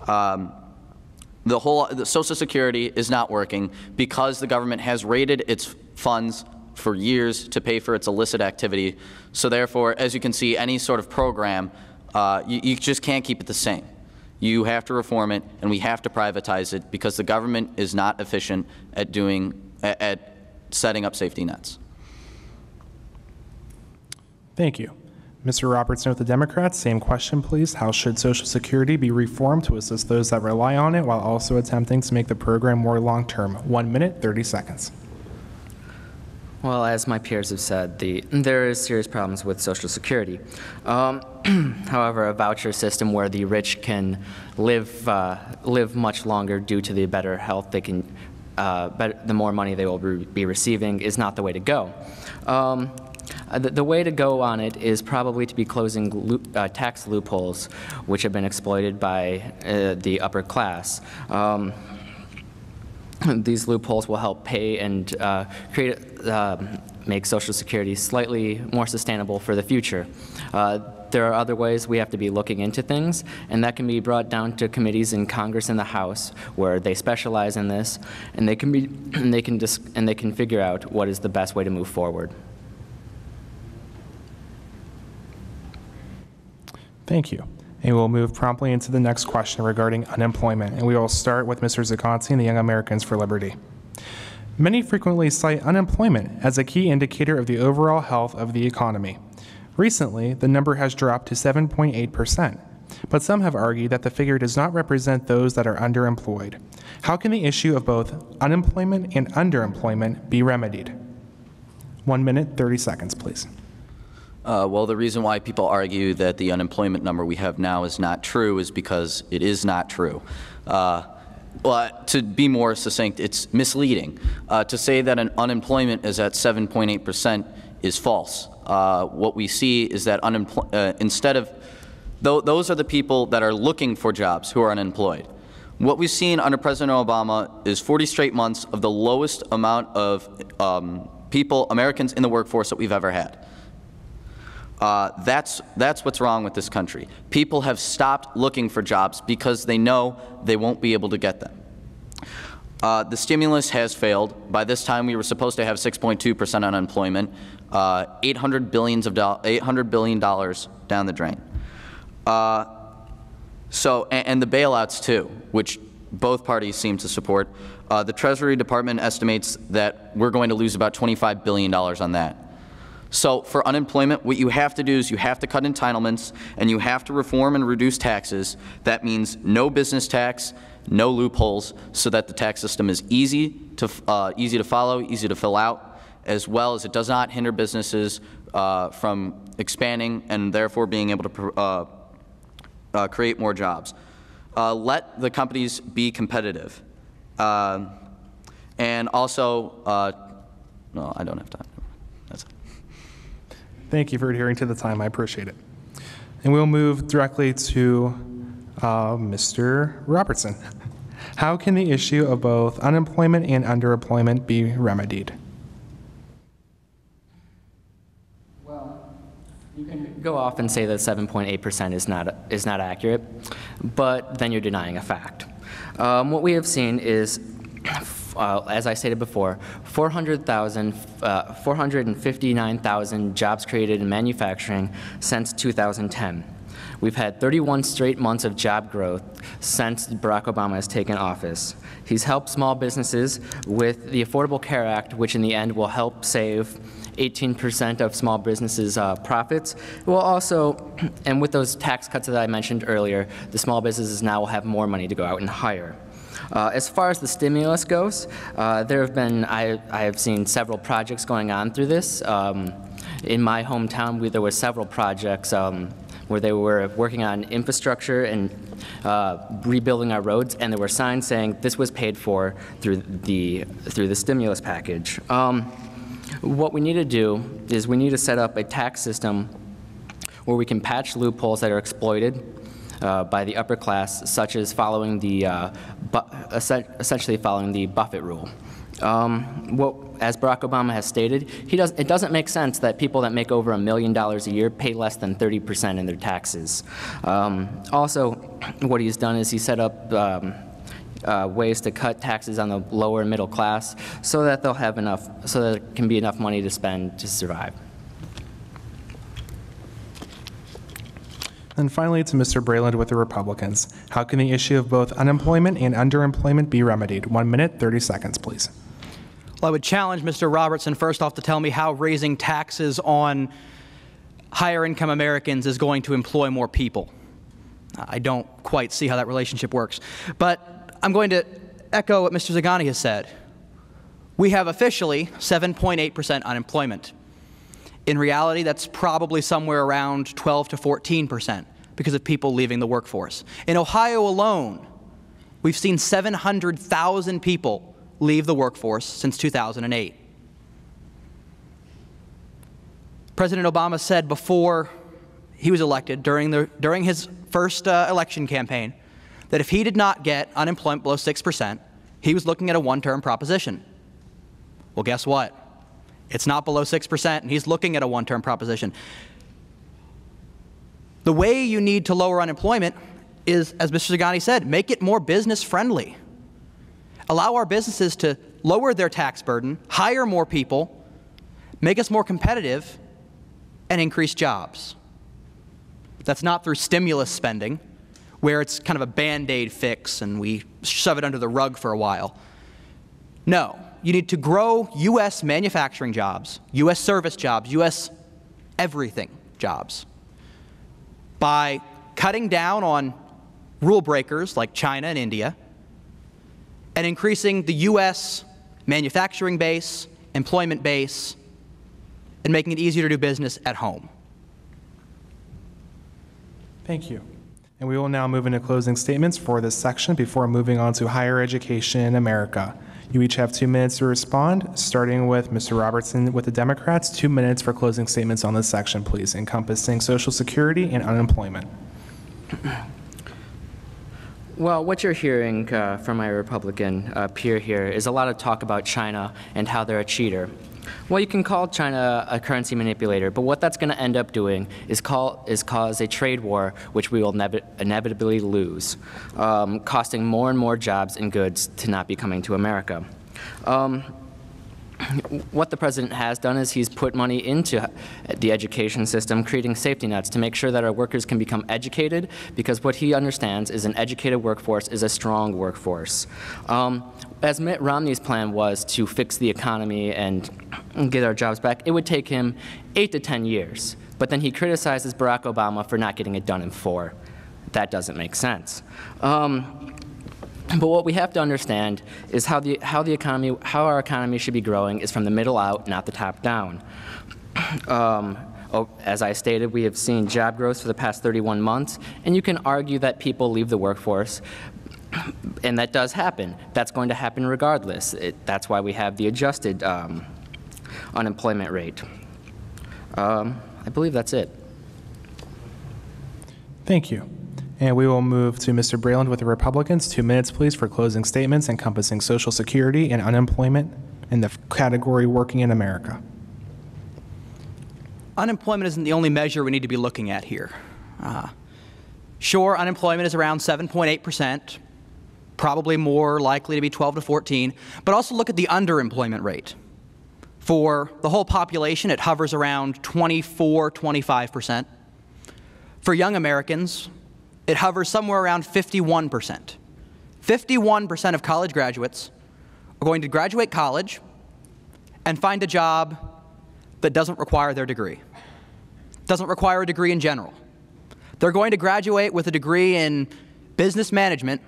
The Social Security is not working because the government has raided its funds for years to pay for its illicit activity. So therefore, as you can see, any sort of program, you just can't keep it the same. You have to reform it, and we have to privatize it because the government is not efficient at setting up safety nets. Thank you. Mr. Robertson with the Democrats, same question, please. How should Social Security be reformed to assist those that rely on it while also attempting to make the program more long-term? 1 minute, 30 seconds. Well, as my peers have said, there is serious problems with Social Security. However, a voucher system where the rich can live much longer due to the better health they can, the more money they will be receiving is not the way to go. The way to go on it is probably to be closing tax loopholes which have been exploited by the upper class. These loopholes will help pay and make Social Security slightly more sustainable for the future. There are other ways we have to be looking into things, and that can be brought down to committees in Congress and the House where they specialize in this, and they can figure out what is the best way to move forward. Thank you. And we'll move promptly into the next question regarding unemployment. And we will start with Mr. Zaganti and the Young Americans for Liberty. Many frequently cite unemployment as a key indicator of the overall health of the economy. Recently, the number has dropped to 7.8%, but some have argued that the figure does not represent those that are underemployed. How can the issue of both unemployment and underemployment be remedied? 1 minute, 30 seconds, please. Well, the reason why people argue that the unemployment number we have now is not true is because it is not true. Well, to be more succinct, it's misleading. To say that an unemployment is at 7.8% is false. What we see is that instead of those are the people that are looking for jobs who are unemployed. What we've seen under President Obama is 40 straight months of the lowest amount of Americans in the workforce that we've ever had. That's what's wrong with this country. People have stopped looking for jobs because they know they won't be able to get them. The stimulus has failed. By this time, we were supposed to have 6.2% unemployment, $800 billion down the drain. And the bailouts too, which both parties seem to support. The Treasury Department estimates that we're going to lose about $25 billion on that. So for unemployment, what you have to do is you have to cut entitlements and you have to reform and reduce taxes. That means no business tax, no loopholes, so that the tax system is easy to follow, easy to fill out, as well as it does not hinder businesses from expanding and therefore being able to create more jobs. Let the companies be competitive. And also, no, I don't have time. That's it. Thank you for adhering to the time. I appreciate it. And we'll move directly to Mr. Robertson. How can the issue of both unemployment and underemployment be remedied? Well, go off and say that 7.8% is not accurate, but then you're denying a fact. What we have seen is, as I stated before, 459,000 jobs created in manufacturing since 2010. We've had 31 straight months of job growth since Barack Obama has taken office. He's helped small businesses with the Affordable Care Act, which in the end will help save 18% of small businesses' profits. Will also, and with those tax cuts that I mentioned earlier, the small businesses now will have more money to go out and hire. As far as the stimulus goes, I have seen several projects going on through this. In my hometown, there were several projects where they were working on infrastructure and rebuilding our roads, and there were signs saying this was paid for through the stimulus package. What we need to do is we need to set up a tax system where we can patch loopholes that are exploited by the upper class, such as following the essentially following the Buffett rule. As Barack Obama has stated, it doesn't make sense that people that make over $1 million a year pay less than 30% in their taxes. Also, what he's done is he set up ways to cut taxes on the lower and middle class so that they'll have enough, so that there can be enough money to spend to survive. And finally, to Mr. Breland with the Republicans. How can the issue of both unemployment and underemployment be remedied? 1 minute, 30 seconds, please. Well, I would challenge Mr. Robertson first off to tell me how raising taxes on higher income Americans is going to employ more people. I don't quite see how that relationship works. But I'm going to echo what Mr. Zagani has said. We have officially 7.8% unemployment. In reality, that's probably somewhere around 12 to 14% because of people leaving the workforce. In Ohio alone, we've seen 700,000 people leave the workforce since 2008. President Obama said before he was elected, during his first election campaign, that if he did not get unemployment below 6%, he was looking at a one-term proposition. Well, guess what? It's not below 6%, and he's looking at a one-term proposition. The way you need to lower unemployment is, as Mr. Zagani said, make it more business-friendly. Allow our businesses to lower their tax burden, hire more people, make us more competitive, and increase jobs. That's not through stimulus spending, where it's kind of a Band-Aid fix and we shove it under the rug for a while. No. You need to grow U.S. manufacturing jobs, U.S. service jobs, U.S. everything jobs by cutting down on rule breakers like China and India and increasing the U.S. manufacturing base, employment base, and making it easier to do business at home. Thank you. And we will now move into closing statements for this section before moving on to higher education in America. You each have 2 minutes to respond, starting with Mr. Robertson with the Democrats. 2 minutes for closing statements on this section, please, encompassing Social Security and unemployment. Well, what you're hearing from my Republican peer here is a lot of talk about China and how they're a cheater. Well, you can call China a currency manipulator, but what that's going to end up doing is cause a trade war which we will inevitably lose, costing more and more jobs and goods to not be coming to America. What the president has done is he's put money into the education system, creating safety nets to make sure that our workers can become educated, because what he understands is an educated workforce is a strong workforce. As Mitt Romney's plan was to fix the economy and get our jobs back, it would take him 8 to 10 years. But then he criticizes Barack Obama for not getting it done in 4. That doesn't make sense. But what we have to understand is how our economy should be growing is from the middle out, not the top down. As I stated, we have seen job growth for the past 31 months, and you can argue that people leave the workforce, and that does happen. That's going to happen regardless. That's why we have the adjusted unemployment rate. I believe that's it. Thank you. And we will move to Mr. Breland with the Republicans. 2 minutes, please, for closing statements encompassing Social Security and unemployment in the category working in America. unemployment isn't the only measure we need to be looking at here. Sure, unemployment is around 7.8%, probably more likely to be 12 to 14, but also look at the underemployment rate. For the whole population, it hovers around 24, 25%. For young Americans, it hovers somewhere around 51%. 51% of college graduates are going to graduate college and find a job that doesn't require their degree, doesn't require a degree in general. They're going to graduate with a degree in business management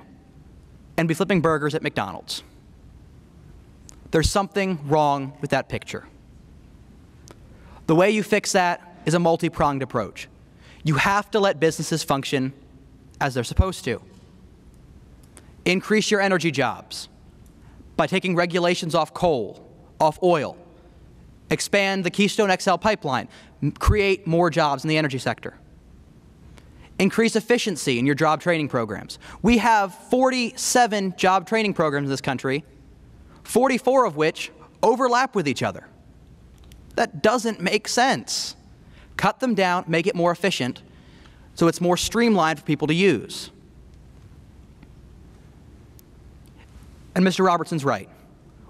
and be flipping burgers at McDonald's. There's something wrong with that picture. The way you fix that is a multi-pronged approach. You have to let businesses function as they're supposed to. Increase your energy jobs by taking regulations off coal, off oil. Expand the Keystone XL pipeline. Create more jobs in the energy sector. Increase efficiency in your job training programs. We have 47 job training programs in this country, 44 of which overlap with each other. That doesn't make sense. Cut them down, make it more efficient, so it's more streamlined for people to use. And Mr. Robertson's right.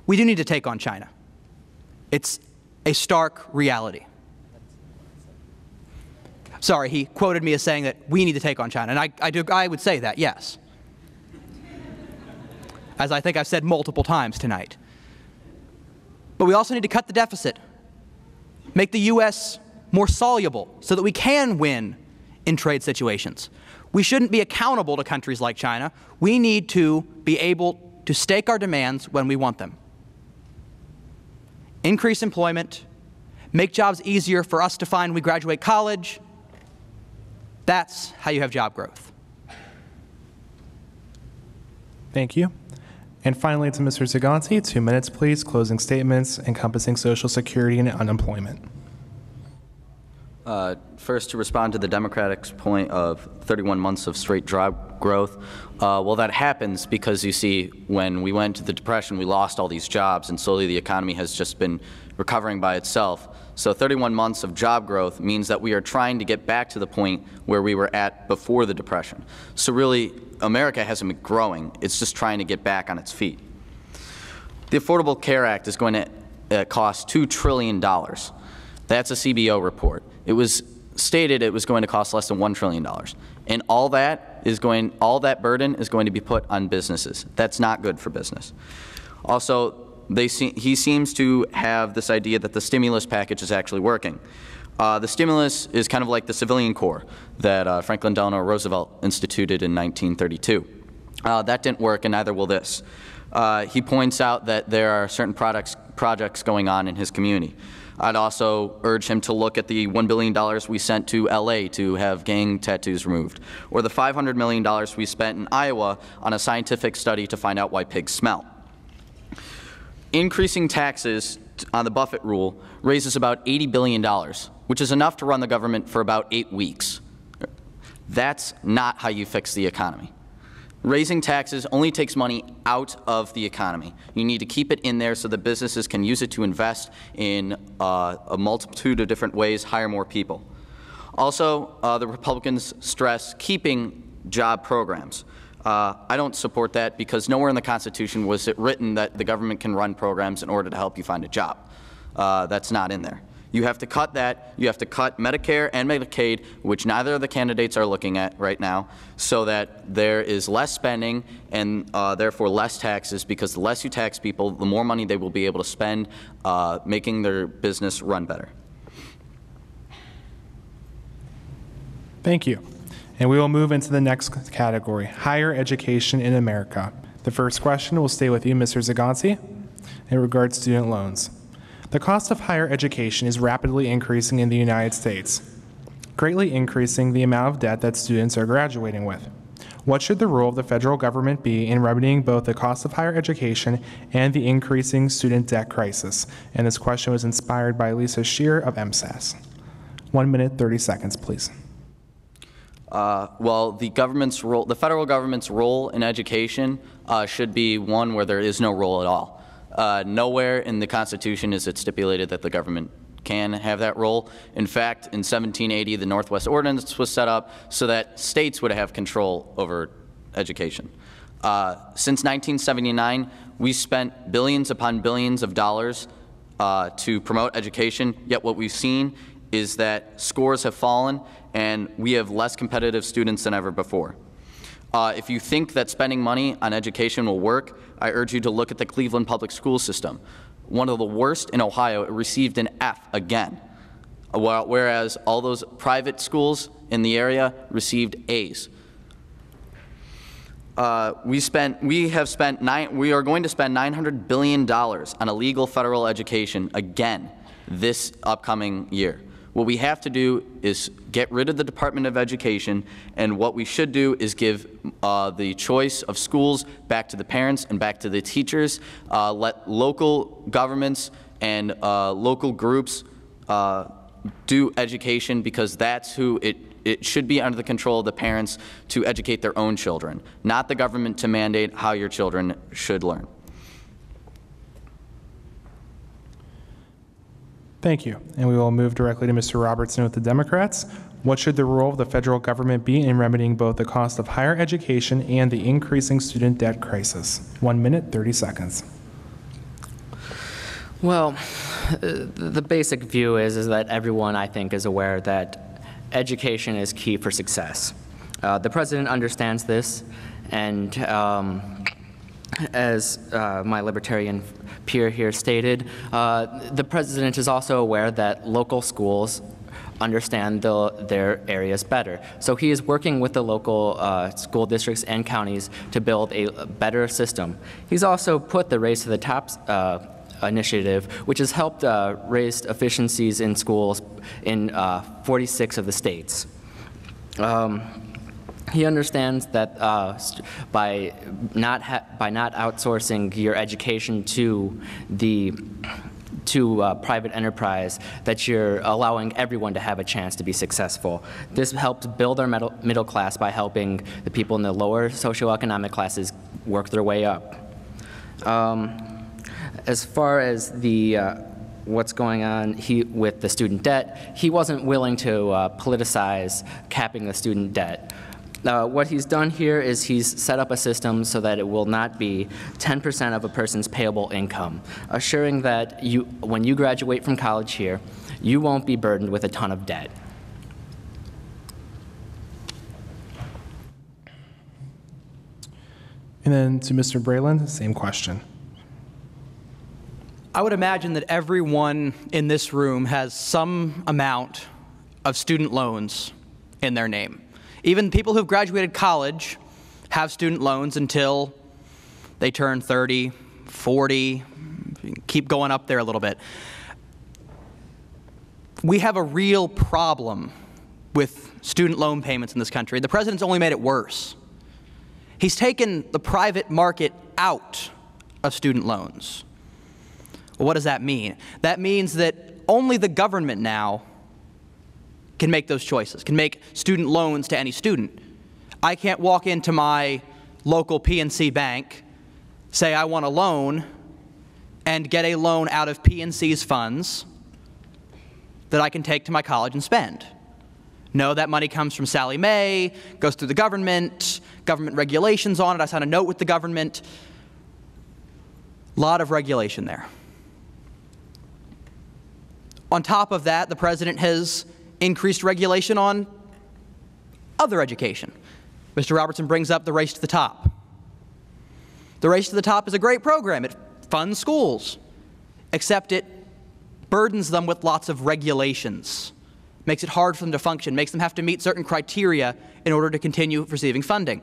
We do need to take on China. It's a stark reality. Sorry, he quoted me as saying that we need to take on China, and I would say that, yes. As I think I've said multiple times tonight. But we also need to cut the deficit, make the U.S. more soluble so that we can win in trade situations. We shouldn't be accountable to countries like China. We need to be able to stake our demands when we want them. Increase employment, make jobs easier for us to find when we graduate college. That's how you have job growth. Thank you. And finally, to Mr. Zagante, 2 minutes, please. Closing statements encompassing Social Security and unemployment. First, to respond to the Democrats' point of 31 months of straight job growth, well, that happens because, you see, when we went to the Depression, we lost all these jobs, and slowly the economy has just been recovering by itself. So 31 months of job growth means that we are trying to get back to the point where we were at before the Depression. So really, America hasn't been growing. It's just trying to get back on its feet. The Affordable Care Act is going to cost $2 trillion. That's a CBO report. It was stated it was going to cost less than $1 trillion. And all that burden is going to be put on businesses. That's not good for business. Also, he seems to have this idea that the stimulus package is actually working. The stimulus is kind of like the civilian corps that Franklin Delano Roosevelt instituted in 1932. That didn't work, and neither will this. He points out that there are certain projects going on in his community. I'd also urge him to look at the $1 billion we sent to LA to have gang tattoos removed, or the $500 million we spent in Iowa on a scientific study to find out why pigs smell. Increasing taxes on the Buffett rule raises about $80 billion, which is enough to run the government for about 8 weeks. That's not how you fix the economy. Raising taxes only takes money out of the economy. You need to keep it in there so that businesses can use it to invest in a multitude of different ways, hire more people. Also, the Republicans stress keeping job programs. I don't support that because nowhere in the Constitution was it written that the government can run programs in order to help you find a job. That's not in there. You have to cut that. You have to cut Medicare and Medicaid, which neither of the candidates are looking at right now, so that there is less spending and therefore less taxes, because the less you tax people, the more money they will be able to spend making their business run better. Thank you. And we will move into the next category, higher education in America. The first question will stay with you, Mr. Zagante, in regards to student loans. The cost of higher education is rapidly increasing in the United States, greatly increasing the amount of debt that students are graduating with. What should the role of the federal government be in remedying both the cost of higher education and the increasing student debt crisis? And this question was inspired by Lisa Shear of MSAS. 1 minute, 30 seconds, please. Well, the federal government's role in education should be one where there is no role at all. Nowhere in the Constitution is it stipulated that the government can have that role. In fact, in 1780, the Northwest Ordinance was set up so that states would have control over education. Since 1979, we spent billions upon billions of dollars to promote education, yet what we've seen is that scores have fallen and we have less competitive students than ever before. If you think that spending money on education will work, I urge you to look at the Cleveland public school system. One of the worst in Ohio. It received an F again, whereas all those private schools in the area received A's. We are going to spend $900 billion on illegal federal education again this upcoming year. What we have to do is get rid of the Department of Education, and what we should do is give the choice of schools back to the parents and back to the teachers. Let local governments and local groups do education, because that's who it should be under the control of the parents to educate their own children, not the government to mandate how your children should learn. Thank you. And we will move directly to Mr. Robertson with the Democrats. What should the role of the federal government be in remedying both the cost of higher education and the increasing student debt crisis? 1 minute, 30 seconds. Well, the basic view is that everyone, I think, is aware that education is key for success. The president understands this, and as my libertarian peer here stated, the president is also aware that local schools understand their areas better. So he is working with the local school districts and counties to build a better system. He's also put the Race to the Top initiative, which has helped raise efficiencies in schools in 46 of the states. He understands that by not outsourcing your education to private enterprise, that you're allowing everyone to have a chance to be successful. This helps build our middle class by helping the people in the lower socioeconomic classes work their way up. As far as the what's going on with the student debt, he wasn't willing to politicize capping the student debt. What he's done here is he's set up a system so that it will not be 10% of a person's payable income, assuring that when you graduate from college here, you won't be burdened with a ton of debt. And then to Mr. Breland, same question. I would imagine that everyone in this room has some amount of student loans in their name. Even people who've graduated college have student loans until they turn 30, 40, keep going up there a little bit. We have a real problem with student loan payments in this country. The president's only made it worse. He's taken the private market out of student loans. Well, what does that mean? That means that only the government now can make those choices, can make student loans to any student. I can't walk into my local PNC bank, say I want a loan, and get a loan out of PNC's funds that I can take to my college and spend. No, that money comes from Sallie Mae, goes through the government regulations on it. I sign a note with the government. A lot of regulation there. On top of that, the president has increased regulation on other education. Mr. Robertson brings up the Race to the Top. The Race to the Top is a great program. It funds schools, except it burdens them with lots of regulations, makes it hard for them to function, makes them have to meet certain criteria in order to continue receiving funding.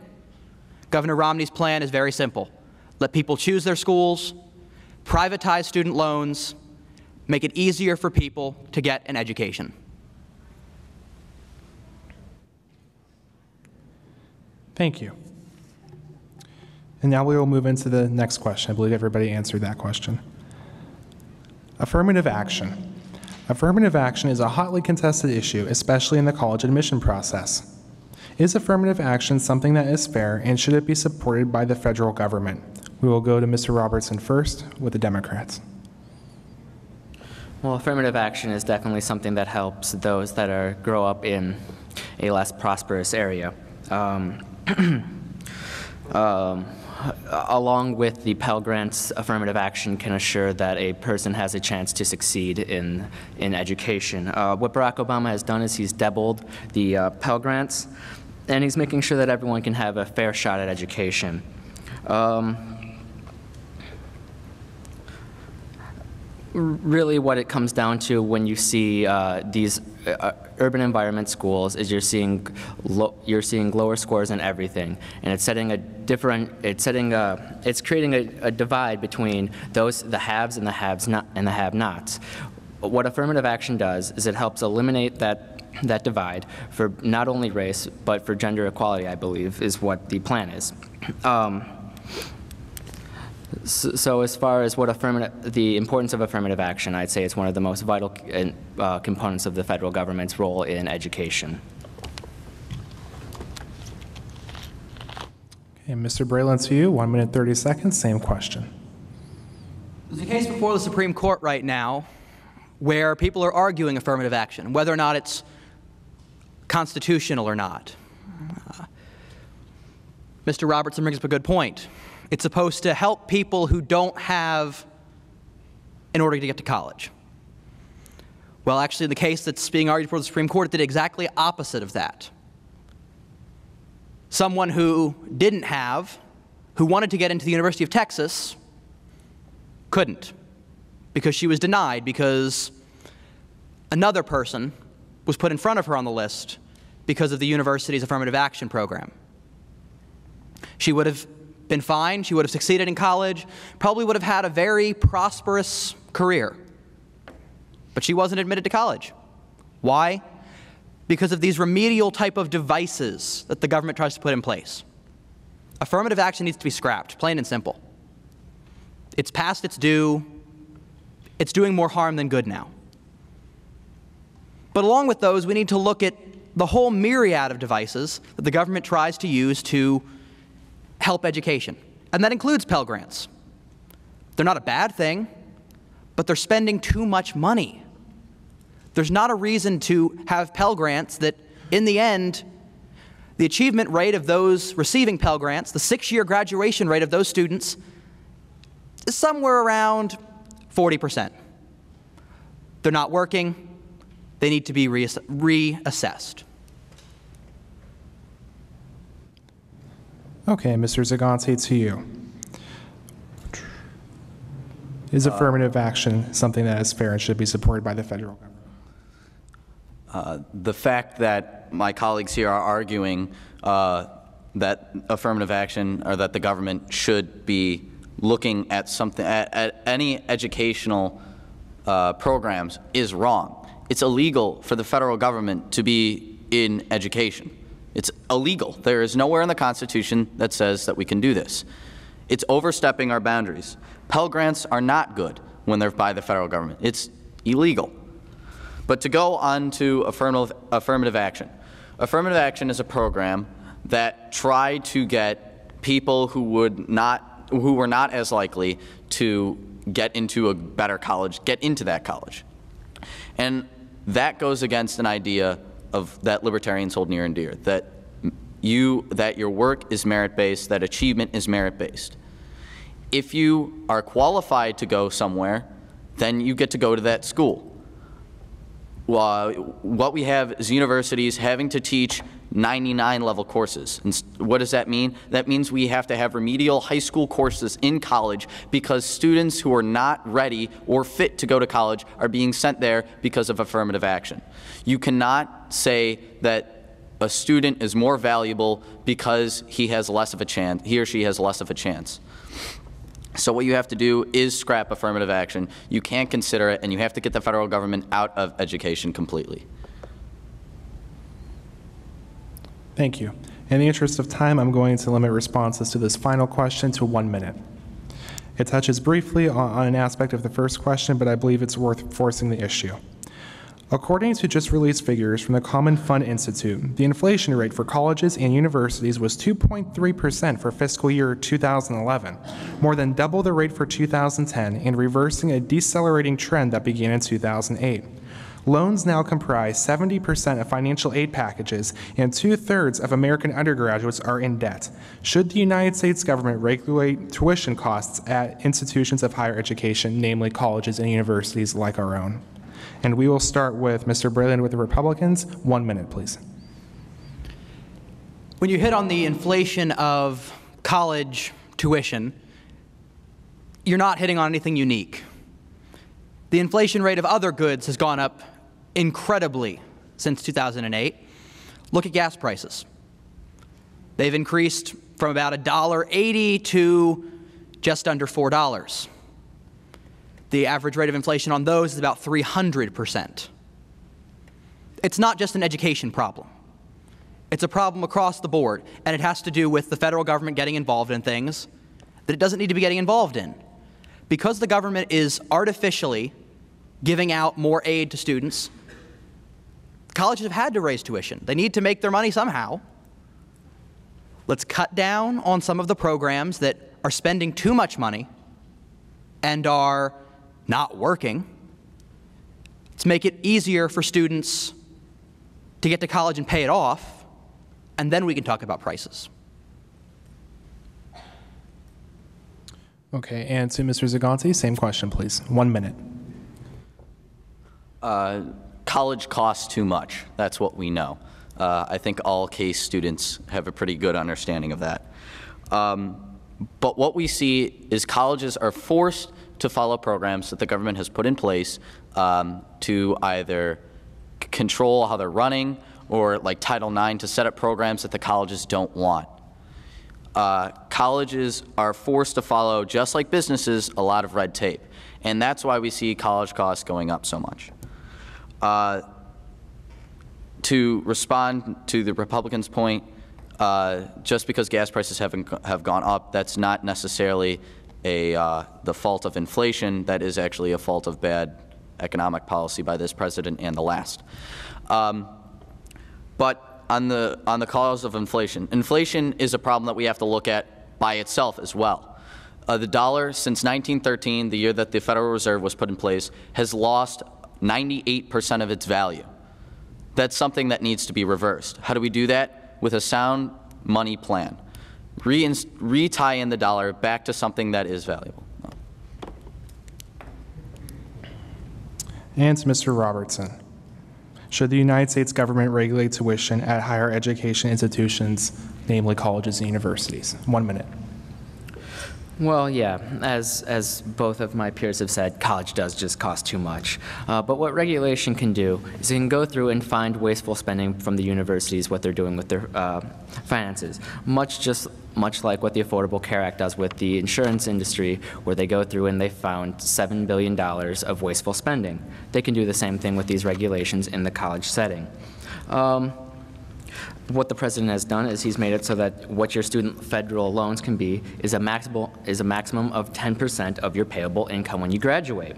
Governor Romney's plan is very simple. Let people choose their schools, privatize student loans, make it easier for people to get an education. Thank you. And now we will move into the next question. I believe everybody answered that question. Affirmative action. Affirmative action is a hotly contested issue, especially in the college admission process. Is affirmative action something that is fair, and should it be supported by the federal government? We will go to Mr. Robertson first with the Democrats. Well, affirmative action is definitely something that helps those that grow up in a less prosperous area. Along with the Pell Grants, affirmative action can assure that a person has a chance to succeed in education. What Barack Obama has done is he's doubled the Pell Grants, and he's making sure that everyone can have a fair shot at education. Really what it comes down to when you see these urban environment schools is you're seeing lower scores in everything, and it's creating a divide between the haves and the have-nots. What affirmative action does is it helps eliminate that divide for not only race but for gender equality, I believe, is what the plan is. So as far as the importance of affirmative action, I'd say it's one of the most vital components of the federal government's role in education. Okay, Mr. Braylon, to you, 1 minute 30 seconds, same question. There's a case before the Supreme Court right now where people are arguing affirmative action, whether or not it's constitutional or not. Mr. Robertson brings up a good point. It's supposed to help people who don't have in order to get to college. Well, actually, in the case that's being argued before the Supreme Court, it did exactly opposite of that. Someone who didn't have, who wanted to get into the University of Texas, couldn't, because she was denied because another person was put in front of her on the list because of the university's affirmative action program. She would have been fine, she would have succeeded in college, probably would have had a very prosperous career. But she wasn't admitted to college. Why? Because of these remedial type of devices that the government tries to put in place. Affirmative action needs to be scrapped, plain and simple. It's past its due. It's doing more harm than good now. But along with those, we need to look at the whole myriad of devices that the government tries to use to help education. And that includes Pell Grants. They're not a bad thing, but they're spending too much money. There's not a reason to have Pell Grants that, in the end, the achievement rate of those receiving Pell Grants, the 6-year graduation rate of those students, is somewhere around 40%. They're not working. They need to be reassessed. Okay, Mr. Zagante, to you. Is affirmative action something that is fair and should be supported by the federal government? The fact that my colleagues here are arguing that affirmative action, or that the government should be looking at something, at any educational programs, is wrong. It's illegal for the federal government to be in education. It's illegal. There is nowhere in the Constitution that says that we can do this. It's overstepping our boundaries. Pell Grants are not good when they're by the federal government. It's illegal. But to go on to affirmative action. Affirmative action is a program that tried to get people who were not as likely to get into a better college, get into that college. And that goes against an idea that libertarians hold near and dear, that your work is merit-based, that achievement is merit-based. If you are qualified to go somewhere, then you get to go to that school. What we have is universities having to teach 99-level courses. And what does that mean? That means we have to have remedial high school courses in college because students who are not ready or fit to go to college are being sent there because of affirmative action. You cannot say that a student is more valuable because he or she has less of a chance. So what you have to do is scrap affirmative action. You can't consider it, and you have to get the federal government out of education completely. Thank you. In the interest of time, I'm going to limit responses to this final question to 1 minute. It touches briefly on an aspect of the first question, but I believe it's worth forcing the issue. According to just released figures from the Common Fund Institute, the inflation rate for colleges and universities was 2.3% for fiscal year 2011, more than double the rate for 2010 and reversing a decelerating trend that began in 2008. Loans now comprise 70% of financial aid packages, and 2/3 of American undergraduates are in debt. Should the United States government regulate tuition costs at institutions of higher education, namely colleges and universities like our own? And we will start with Mr. Braylon with the Republicans. 1 minute, please. When you hit on the inflation of college tuition, you're not hitting on anything unique. The inflation rate of other goods has gone up incredibly since 2008. Look at gas prices. They've increased from about $1.80 to just under $4. The average rate of inflation on those is about 300%. It's not just an education problem. It's a problem across the board, and it has to do with the federal government getting involved in things that it doesn't need to be getting involved in. Because the government is artificially giving out more aid to students, colleges have had to raise tuition. They need to make their money somehow. Let's cut down on some of the programs that are spending too much money and are not working. Let's make it easier for students to get to college and pay it off, and then we can talk about prices. Okay, and to Mr. Zaganti, same question, please. 1 minute. College costs too much. That's what we know. I think all case students have a pretty good understanding of that. But what we see is colleges are forced to follow programs that the government has put in place to either control how they're running or, like Title IX, to set up programs that the colleges don't want. Colleges are forced to follow, just like businesses, a lot of red tape. And that's why we see college costs going up so much. To respond to the Republicans' point, just because gas prices have gone up, that's not necessarily the fault of inflation. That is actually a fault of bad economic policy by this president and the last. But on the cause of inflation, inflation is a problem that we have to look at by itself as well. The dollar, since 1913, the year that the Federal Reserve was put in place, has lost 98% of its value. That's something that needs to be reversed. How do we do that? With a sound money plan. Retie in the dollar back to something that is valuable. And to Mr. Robertson. Should the United States government regulate tuition at higher education institutions, namely colleges and universities? 1 minute. Well, yeah, as both of my peers have said, college does just cost too much. But what regulation can do is it can go through and find wasteful spending from the universities, what they're doing with their finances, much like what the Affordable Care Act does with the insurance industry, where they go through and they found $7 billion of wasteful spending. They can do the same thing with these regulations in the college setting. What the president has done is he's made it so that what your student federal loans can be is a maximum of 10% of your payable income when you graduate.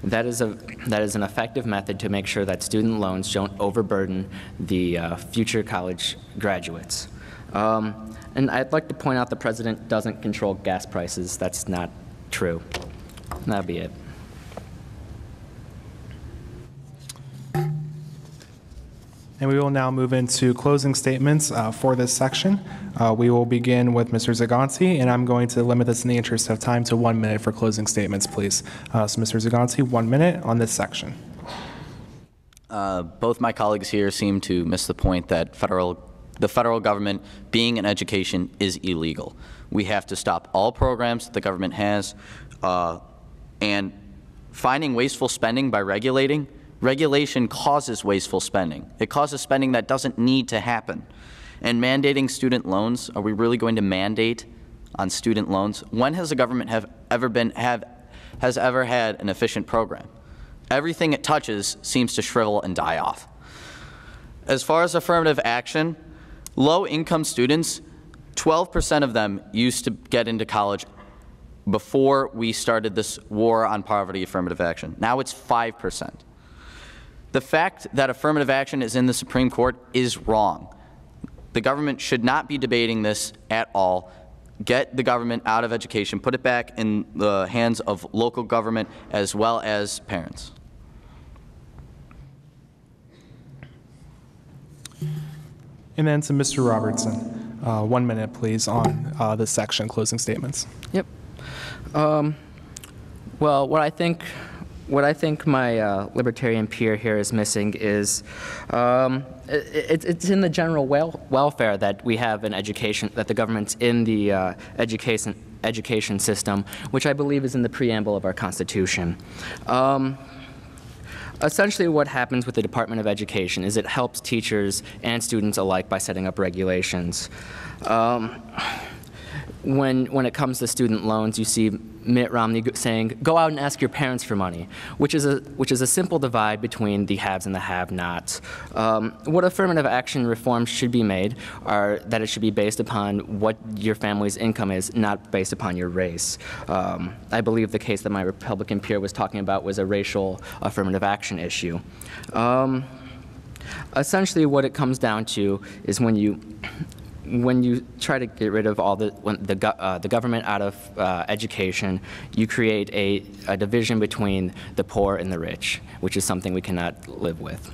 That is an effective method to make sure that student loans don't overburden the future college graduates. And I'd like to point out the president doesn't control gas prices. That's not true. That'll be it. And we will now move into closing statements for this section. We will begin with Mr. Zaganti, and I'm going to limit this in the interest of time to 1 minute for closing statements, please. So Mr. Zaganti, 1 minute on this section. Both my colleagues here seem to miss the point that the federal government being in education is illegal. We have to stop all programs that the government has, and finding wasteful spending by regulating. Regulation causes wasteful spending. It causes spending that doesn't need to happen. And mandating student loans, are we really going to mandate on student loans? When has the government has ever had an efficient program? Everything it touches seems to shrivel and die off. As far as affirmative action, low-income students, 12% of them used to get into college before we started this war on poverty affirmative action. Now it's 5%. The fact that affirmative action is in the Supreme Court is wrong. The government should not be debating this at all. Get the government out of education, put it back in the hands of local government as well as parents. And then to Mr. Robertson. 1 minute, please, on this section, closing statements. Yep. Well, what I think my libertarian peer here is missing is it's in the general welfare that we have an education, that the government's in the education system, which I believe is in the preamble of our Constitution. Essentially what happens with the Department of Education is it helps teachers and students alike by setting up regulations. When it comes to student loans, you see Mitt Romney saying, go out and ask your parents for money, which is a simple divide between the haves and the have-nots. What affirmative action reforms should be made are that it should be based upon what your family's income is, not based upon your race. I believe the case that my Republican peer was talking about was a racial affirmative action issue. Essentially what it comes down to is when you try to get rid of all the government out of education, you create a division between the poor and the rich, which is something we cannot live with.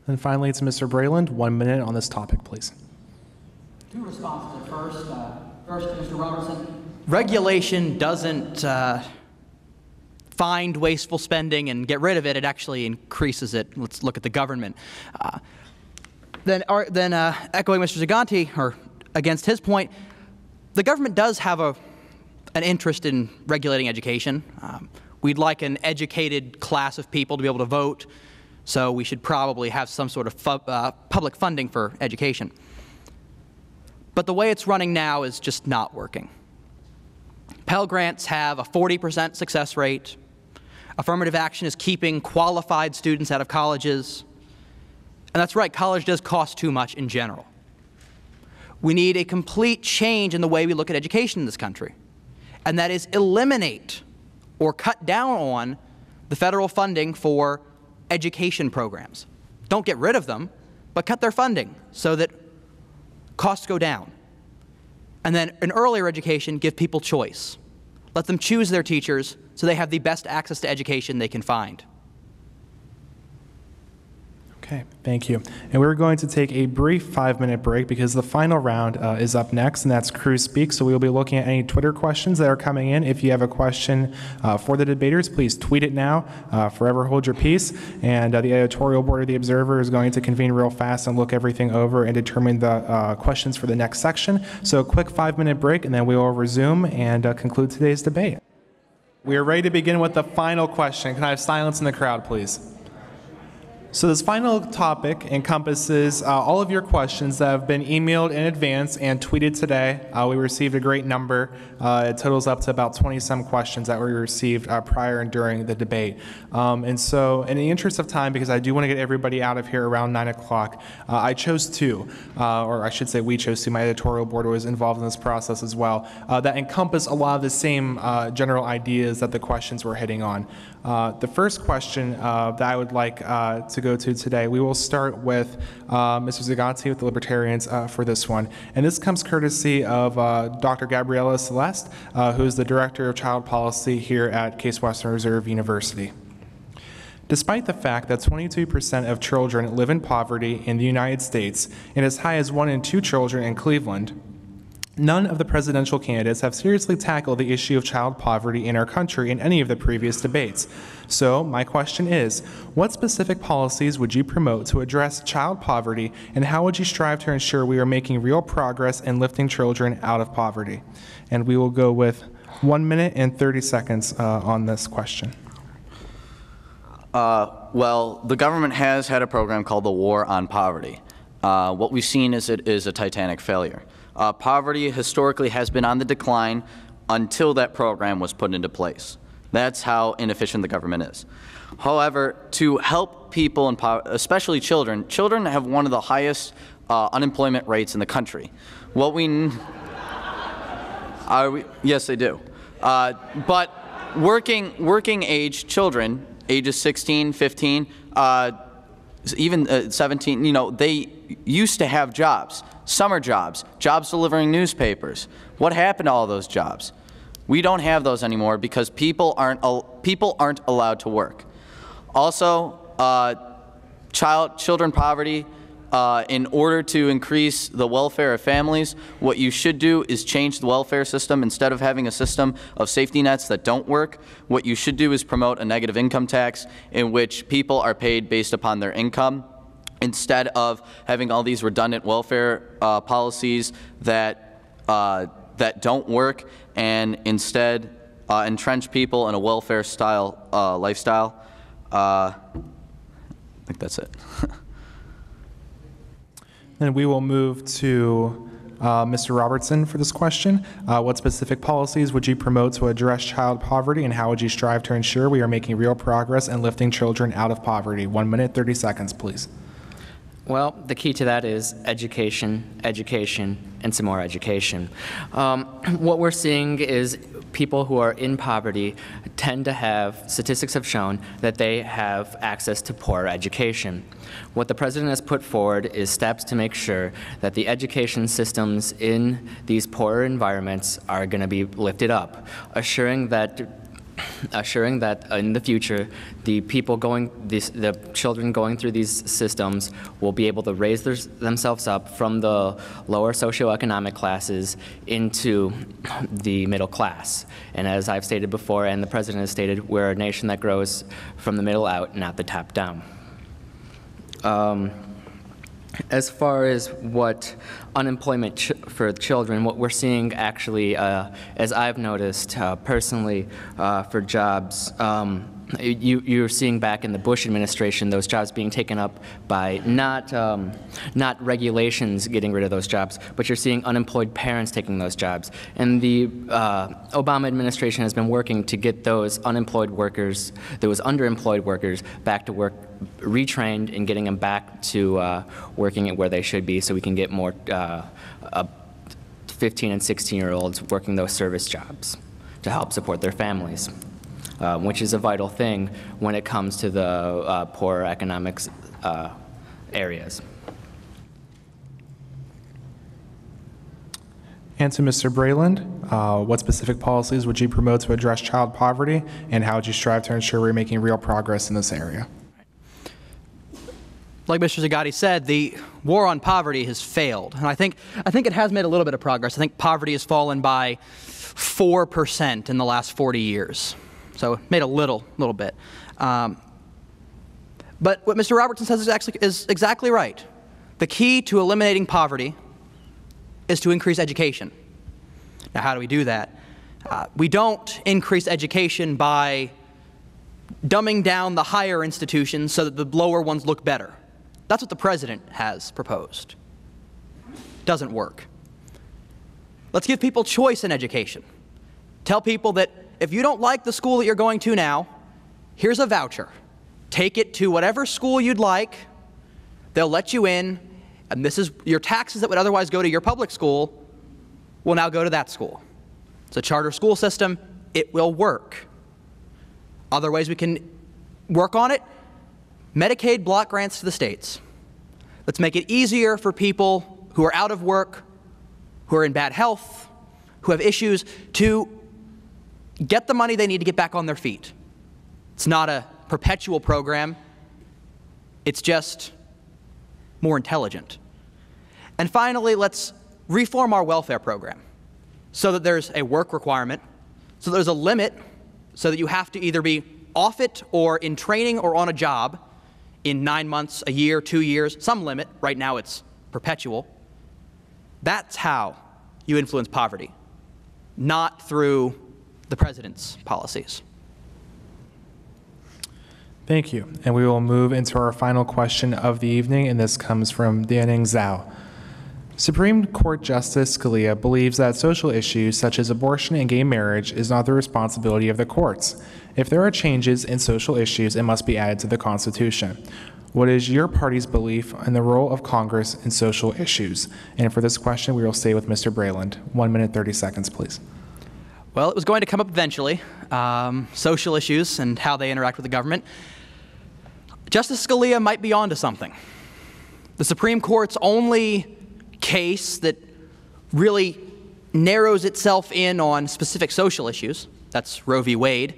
And finally, to Mr. Breland, 1 minute on this topic, please. Two responses. First, Mr. Robertson. Regulation doesn't find wasteful spending and get rid of it. It actually increases it. Let's look at the government. Then echoing Mr. Ziganti, or against his point, the government does have an interest in regulating education. We'd like an educated class of people to be able to vote, so we should probably have some sort of public funding for education. But the way it's running now is just not working. Pell Grants have a 40% success rate. Affirmative action is keeping qualified students out of colleges. And that's right, college does cost too much in general. We need a complete change in the way we look at education in this country, and that is eliminate or cut down on the federal funding for education programs. Don't get rid of them, but cut their funding so that costs go down. And then in earlier education, give people choice. Let them choose their teachers so they have the best access to education they can find. Okay, thank you. And we're going to take a brief 5-minute break because the final round is up next, and that's Crew Speak. So we'll be looking at any Twitter questions that are coming in. If you have a question for the debaters, please tweet it now. Forever hold your peace. And the editorial board of The Observer is going to convene real fast and look everything over and determine the questions for the next section. So a quick 5-minute break, and then we will resume and conclude today's debate. We are ready to begin with the final question. Can I have silence in the crowd, please? So this final topic encompasses all of your questions that have been emailed in advance and tweeted today. We received a great number. It totals up to about 20-some questions that we received prior and during the debate. And so in the interest of time, because I do want to get everybody out of here around 9 o'clock, I chose two, or I should say we chose two. My editorial board was involved in this process as well, that encompass a lot of the same general ideas that the questions were hitting on. The first question that I would like to go to today, we will start with Mr. Ziganti with the Libertarians for this one. And this comes courtesy of Dr. Gabriela Celeste, who is the Director of Child Policy here at Case Western Reserve University. Despite the fact that 22% of children live in poverty in the United States and as high as 1 in 2 children in Cleveland, none of the presidential candidates have seriously tackled the issue of child poverty in our country in any of the previous debates. So my question is, what specific policies would you promote to address child poverty, and how would you strive to ensure we are making real progress in lifting children out of poverty? And we will go with 1 minute and 30 seconds on this question. Well, the government has had a program called the War on Poverty. What we've seen is it is a titanic failure. Poverty historically has been on the decline until that program was put into place. That's how inefficient the government is. However, to help people, in especially children, children have one of the highest unemployment rates in the country. What we yes, they do. But working age children ages 16, 15, even 17, you know, they used to have jobs, summer jobs, jobs delivering newspapers. What happened to all those jobs? We don't have those anymore because people aren't allowed to work. Also, children poverty. In order to increase the welfare of families, what you should do is change the welfare system. Instead of having a system of safety nets that don't work, what you should do is promote a negative income tax in which people are paid based upon their income, instead of having all these redundant welfare policies that don't work, and instead entrench people in a welfare-style lifestyle. I think that's it. Then we will move to Mr. Robertson for this question. What specific policies would you promote to address child poverty, and how would you strive to ensure we are making real progress in lifting children out of poverty? 1 minute, 30 seconds, please. Well, the key to that is education, education, and some more education. What we're seeing is people who are in poverty tend to have, statistics have shown, that they have access to poor education. What the President has put forward is steps to make sure that the education systems in these poorer environments are going to be lifted up, assuring that in the future, the children going through these systems will be able to raise themselves up from the lower socioeconomic classes into the middle class. And as I've stated before, and the President has stated, we're a nation that grows from the middle out, not the top down. As far as what unemployment for children, what we're seeing actually, as I've noticed personally for jobs, you're seeing back in the Bush administration those jobs being taken up by not regulations getting rid of those jobs, but you're seeing unemployed parents taking those jobs. And the Obama administration has been working to get those unemployed workers, those underemployed workers, back to work, retrained, and getting them back to working at where they should be, so we can get more 15 and 16-year-olds working those service jobs to help support their families. Which is a vital thing when it comes to the poorer economics areas. And to Mr. Breland, what specific policies would you promote to address child poverty, and how would you strive to ensure we're making real progress in this area? Like Mr. Zagatti said, the war on poverty has failed, and I think it has made a little bit of progress. I think poverty has fallen by 4% in the last 40 years. So it made a little bit. But what Mr. Robertson says is exactly right. The key to eliminating poverty is to increase education. Now, how do we do that? We don't increase education by dumbing down the higher institutions so that the lower ones look better. That's what the President has proposed. Doesn't work. Let's give people choice in education. Tell people that if you don't like the school that you're going to now, here's a voucher. Take it to whatever school you'd like. They'll let you in, and this is your taxes that would otherwise go to your public school will now go to that school. It's a charter school system. It will work. Other ways we can work on it: Medicaid block grants to the states. Let's make it easier for people who are out of work, who are in bad health, who have issues, to get the money they need to get back on their feet. It's not a perpetual program. It's just more intelligent. And finally, let's reform our welfare program so that there's a work requirement, so there's a limit, so that you have to either be off it or in training or on a job in 9 months, a year, 2 years, some limit. Right now it's perpetual. That's how you influence poverty, not through the President's policies. Thank you. And we will move into our final question of the evening, and this comes from Dianing Zhao. Supreme Court Justice Scalia believes that social issues such as abortion and gay marriage is not the responsibility of the courts. If there are changes in social issues, it must be added to the Constitution. What is your party's belief in the role of Congress in social issues? And for this question, we will stay with Mr. Breland. 1 minute, 30 seconds, please. Well, it was going to come up eventually, social issues and how they interact with the government. Justice Scalia might be onto something. The Supreme Court's only case that really narrows itself in on specific social issues, that's Roe v. Wade,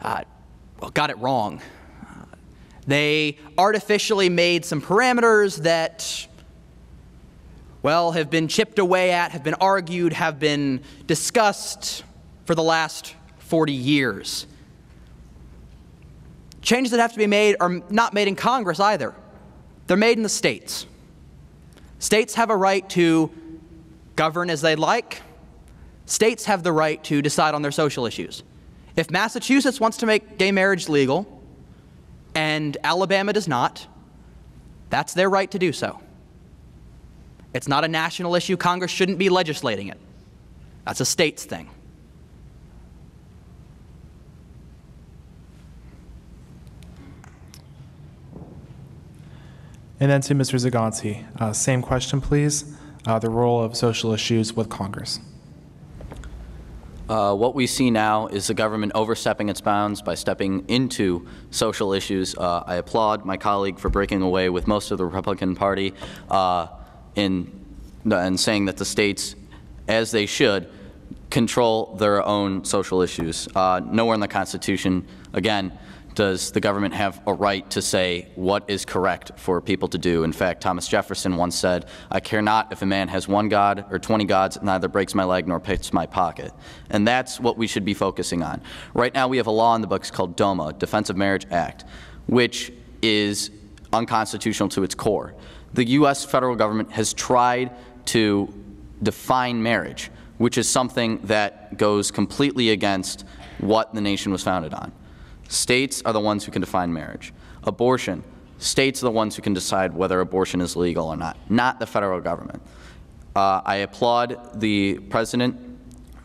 got it wrong. They artificially made some parameters that, well, have been chipped away at, have been argued, have been discussed for the last 40 years. Changes that have to be made are not made in Congress either. They're made in the states. States have a right to govern as they like. States have the right to decide on their social issues. If Massachusetts wants to make gay marriage legal and Alabama does not, that's their right to do so. It's not a national issue. Congress shouldn't be legislating it. That's a states thing. And then to Mr. Zagante, same question, please. The role of social issues with Congress. What we see now is the government overstepping its bounds by stepping into social issues. I applaud my colleague for breaking away with most of the Republican Party in saying that the states, as they should, control their own social issues. Nowhere in the Constitution, again, does the government have a right to say what is correct for people to do. In fact, Thomas Jefferson once said, "I care not if a man has 1 god or 20 gods, neither breaks my leg nor picks my pocket." And that's what we should be focusing on. Right now we have a law in the books called DOMA, Defense of Marriage Act, which is unconstitutional to its core. The U.S. federal government has tried to define marriage, which is something that goes completely against what the nation was founded on. States are the ones who can define marriage. Abortion, states are the ones who can decide whether abortion is legal or not the federal government. I applaud the president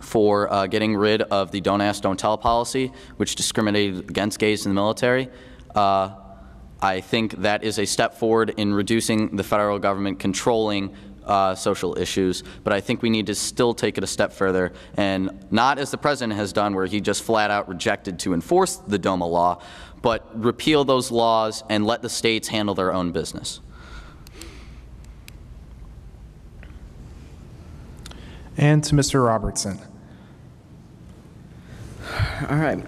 for getting rid of the Don't Ask, Don't Tell policy, which discriminated against gays in the military. I think that is a step forward in reducing the federal government controlling social issues, but I think we need to still take it a step further, and not as the president has done, where he just flat out rejected to enforce the DOMA law, but repeal those laws and let the states handle their own business. And to Mr. Robertson. All right.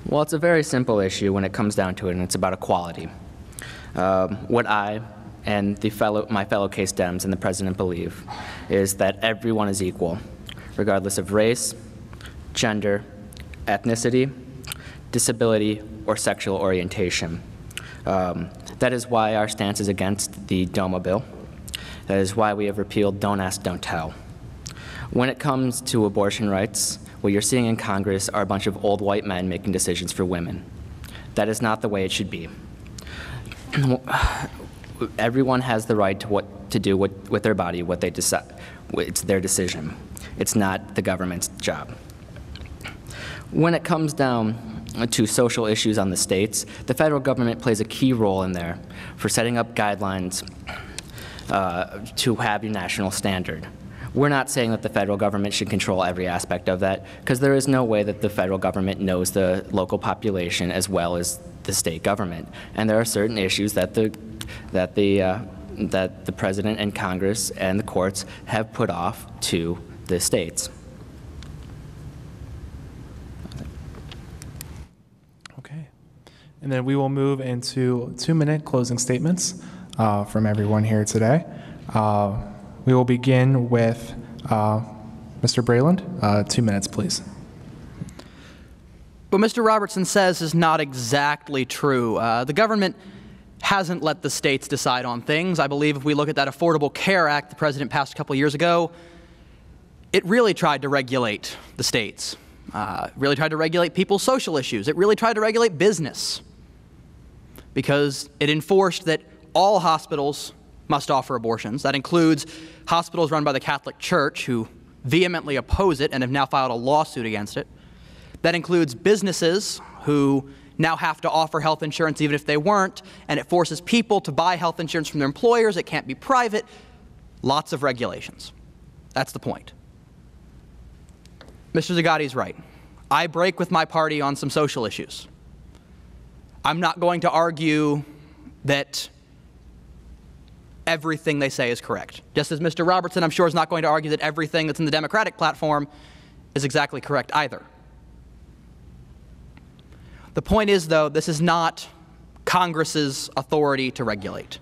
Well, it's a very simple issue when it comes down to it, and it's about equality. What I and my fellow case Dems and the President believe is that everyone is equal, regardless of race, gender, ethnicity, disability, or sexual orientation. That is why our stance is against the DOMA bill. That is why we have repealed Don't Ask, Don't Tell. When it comes to abortion rights, what you're seeing in Congress are a bunch of old white men making decisions for women. That is not the way it should be. Everyone has the right to do with their body what they decide. It's their decision. It's not the government's job. When it comes down to social issues on the states, the federal government plays a key role in there for setting up guidelines to have a national standard. We're not saying that the federal government should control every aspect of that, because there is no way that the federal government knows the local population as well as the state government. And there are certain issues that the President and Congress and the courts have put off to the states. Okay. And then we will move into 2-minute closing statements from everyone here today. We will begin with Mr. Breland. 2 minutes, please. What Mr. Robertson says is not exactly true. The government hasn't let the states decide on things. I believe if we look at that Affordable Care Act the president passed a couple years ago, it really tried to regulate the states. It really tried to regulate people's social issues. It really tried to regulate business, because it enforced that all hospitals must offer abortions. That includes hospitals run by the Catholic Church, who vehemently oppose it and have now filed a lawsuit against it. That includes businesses who now have to offer health insurance even if they weren't, and it forces people to buy health insurance from their employers. It can't be private. Lots of regulations. That's the point. Mr. Zagotti's right. I break with my party on some social issues. I'm not going to argue that everything they say is correct. Just as Mr. Robertson, I'm sure, is not going to argue that everything that's in the Democratic platform is exactly correct either. The point is, though, this is not Congress's authority to regulate.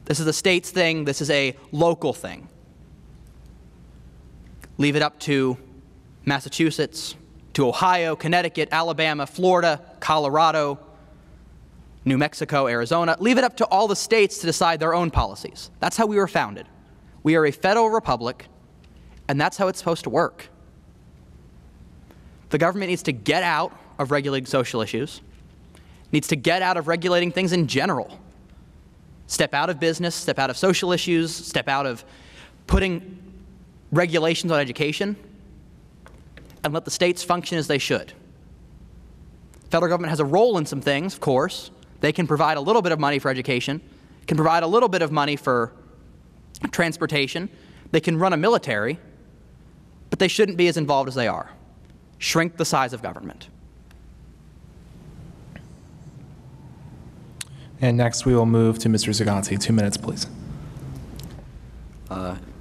This is a state's thing. This is a local thing. Leave it up to Massachusetts, to Ohio, Connecticut, Alabama, Florida, Colorado, New Mexico, Arizona. Leave it up to all the states to decide their own policies. That's how we were founded. We are a federal republic, and that's how it's supposed to work. The government needs to get out of regulating social issues, needs to get out of regulating things in general. Step out of business, step out of social issues, step out of putting regulations on education, and let the states function as they should. The federal government has a role in some things, of course. They can provide a little bit of money for education, can provide a little bit of money for transportation. They can run a military, but they shouldn't be as involved as they are. Shrink the size of government. And next we will move to Mr. Zagotti. 2 minutes, please.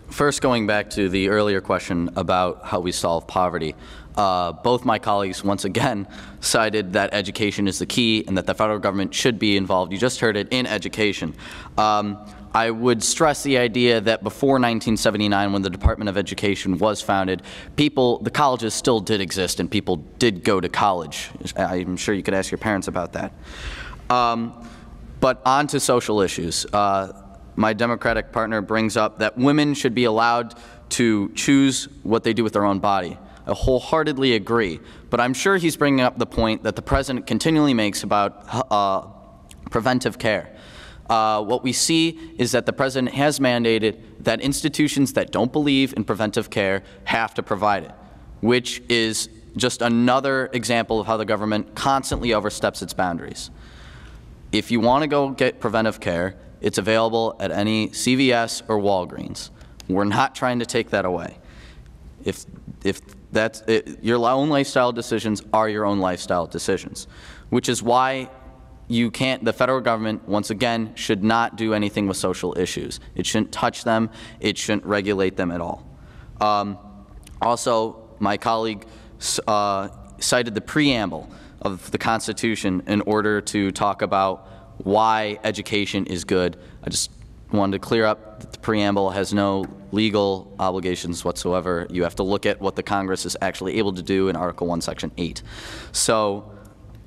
First, going back to the earlier question about how we solve poverty, both my colleagues once again cited that education is the key and that the federal government should be involved. You just heard it, in education. I would stress the idea that before 1979, when the Department of Education was founded, the colleges still did exist and people did go to college. I'm sure you could ask your parents about that. But on to social issues. My Democratic partner brings up that women should be allowed to choose what they do with their own body. I wholeheartedly agree, but I'm sure he's bringing up the point that the President continually makes about preventive care. What we see is that the President has mandated that institutions that don't believe in preventive care have to provide it, which is just another example of how the government constantly oversteps its boundaries. If you want to go get preventive care, it's available at any CVS or Walgreens. We're not trying to take that away. If that's it, your own lifestyle decisions are your own lifestyle decisions, which is why you can't, the federal government, once again, should not do anything with social issues. It shouldn't touch them. It shouldn't regulate them at all. Also, my colleague cited the preamble of the Constitution in order to talk about why education is good. I just wanted to clear up that the preamble has no legal obligations whatsoever. You have to look at what the Congress is actually able to do in Article 1, Section 8. So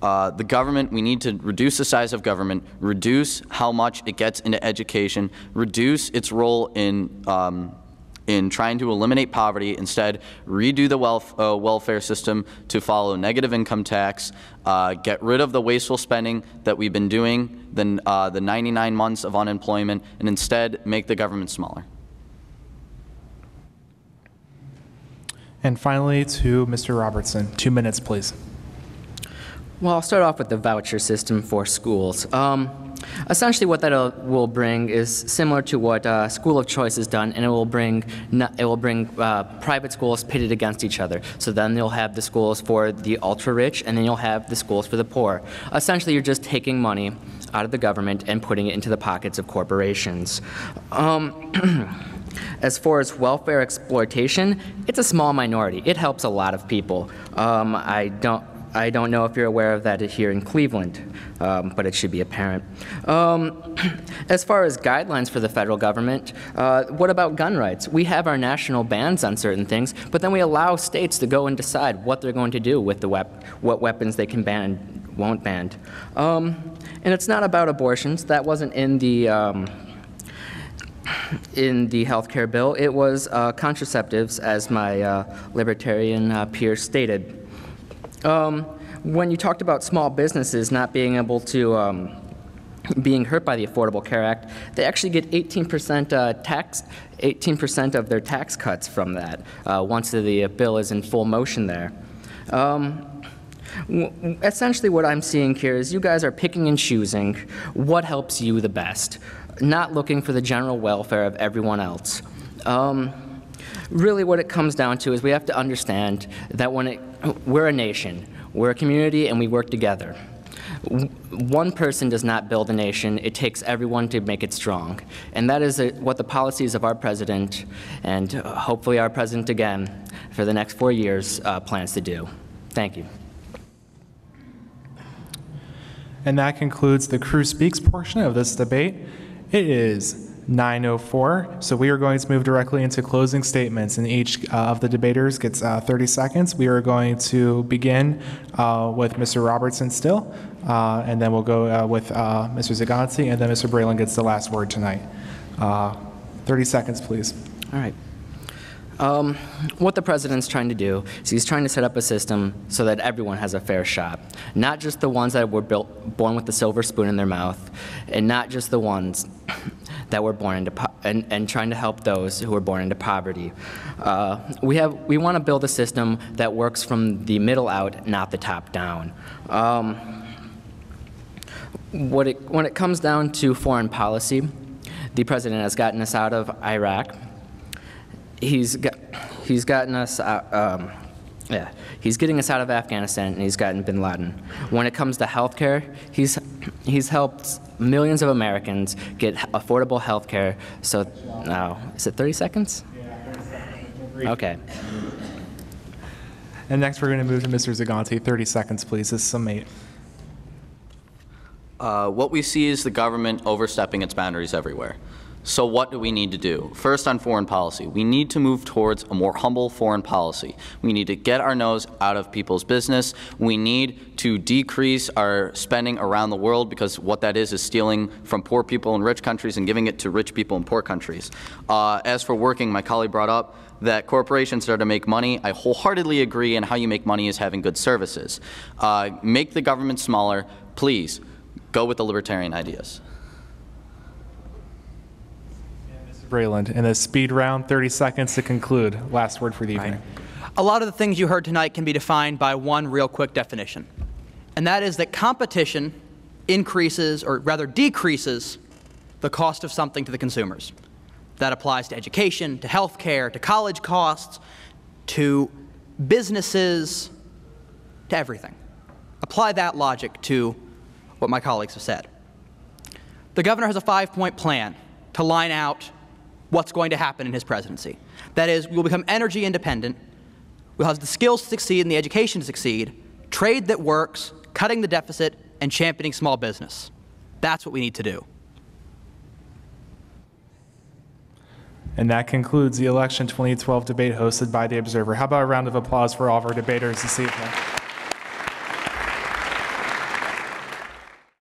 the government, we need to reduce the size of government, reduce how much it gets into education, reduce its role in trying to eliminate poverty, instead redo the welfare system to follow negative income tax, get rid of the wasteful spending that we've been doing, the 99 months of unemployment, and instead make the government smaller. And finally, to Mr. Robertson. 2 minutes, please. Well, I'll start off with the voucher system for schools. Essentially, what that will bring is similar to what School of Choice has done, and it will bring private schools pitted against each other. So then you'll have the schools for the ultra-rich, and then you'll have the schools for the poor. Essentially, you're just taking money out of the government and putting it into the pockets of corporations. As far as welfare exploitation, it's a small minority. It helps a lot of people. I don't know if you're aware of that here in Cleveland, but it should be apparent. As far as guidelines for the federal government, what about gun rights? We have our national bans on certain things, but then we allow states to go and decide what they're going to do with what weapons they can ban and won't ban. And it's not about abortions. That wasn't in the health care bill. It was contraceptives, as my libertarian peer stated. When you talked about small businesses not being able to, being hurt by the Affordable Care Act, they actually get 18% tax, 18% of their tax cuts from that once the bill is in full motion there. Essentially what I'm seeing here is you guys are picking and choosing what helps you the best, not looking for the general welfare of everyone else. Really what it comes down to is we have to understand that we're a nation, we're a community, and we work together. One person does not build a nation. It takes everyone to make it strong. And that is what the policies of our president, and hopefully our president again, for the next 4 years, plans to do. Thank you. And that concludes the Crew Speaks portion of this debate. It is 9:04, so we are going to move directly into closing statements, and each of the debaters gets 30 seconds. We are going to begin with Mr. Robertson still, and then we'll go with Mr. Zagante, and then Mr. Breland gets the last word tonight. 30 seconds, please. All right. What the president's trying to do is he's trying to set up a system so that everyone has a fair shot, not just the ones that were born with the silver spoon in their mouth, and not just the ones that were born into and trying to help those who were born into poverty. We want to build a system that works from the middle out, not the top down. When it comes down to foreign policy, the president has gotten us out of Iraq. He's gotten us out, he's getting us out of Afghanistan, and he's gotten bin Laden. When it comes to health care, he's helped millions of Americans get affordable health care. So now, is it 30 seconds? Yeah, 30 seconds. Okay. And next we're going to move to Mr. Zagante. 30 seconds, please, to summate. What we see is the government overstepping its boundaries everywhere. So what do we need to do? First, on foreign policy, we need to move towards a more humble foreign policy. We need to get our nose out of people's business. We need to decrease our spending around the world, because what that is stealing from poor people in rich countries and giving it to rich people in poor countries. As for working, my colleague brought up that corporations are to make money. I wholeheartedly agree, and how you make money is having good services. Make the government smaller. Please, go with the libertarian ideas. Breland, in a speed round, 30 seconds to conclude. Last word for the evening. A lot of the things you heard tonight can be defined by one real quick definition, and that is that competition increases, or rather decreases, the cost of something to the consumers. That applies to education, to health care, to college costs, to businesses, to everything. Apply that logic to what my colleagues have said. The governor has a 5-point plan to line out what's going to happen in his presidency. That is, we will become energy independent, we'll have the skills to succeed and the education to succeed, trade that works, cutting the deficit, and championing small business. That's what we need to do. And that concludes the election 2012 debate hosted by The Observer. How about a round of applause for all of our debaters this evening?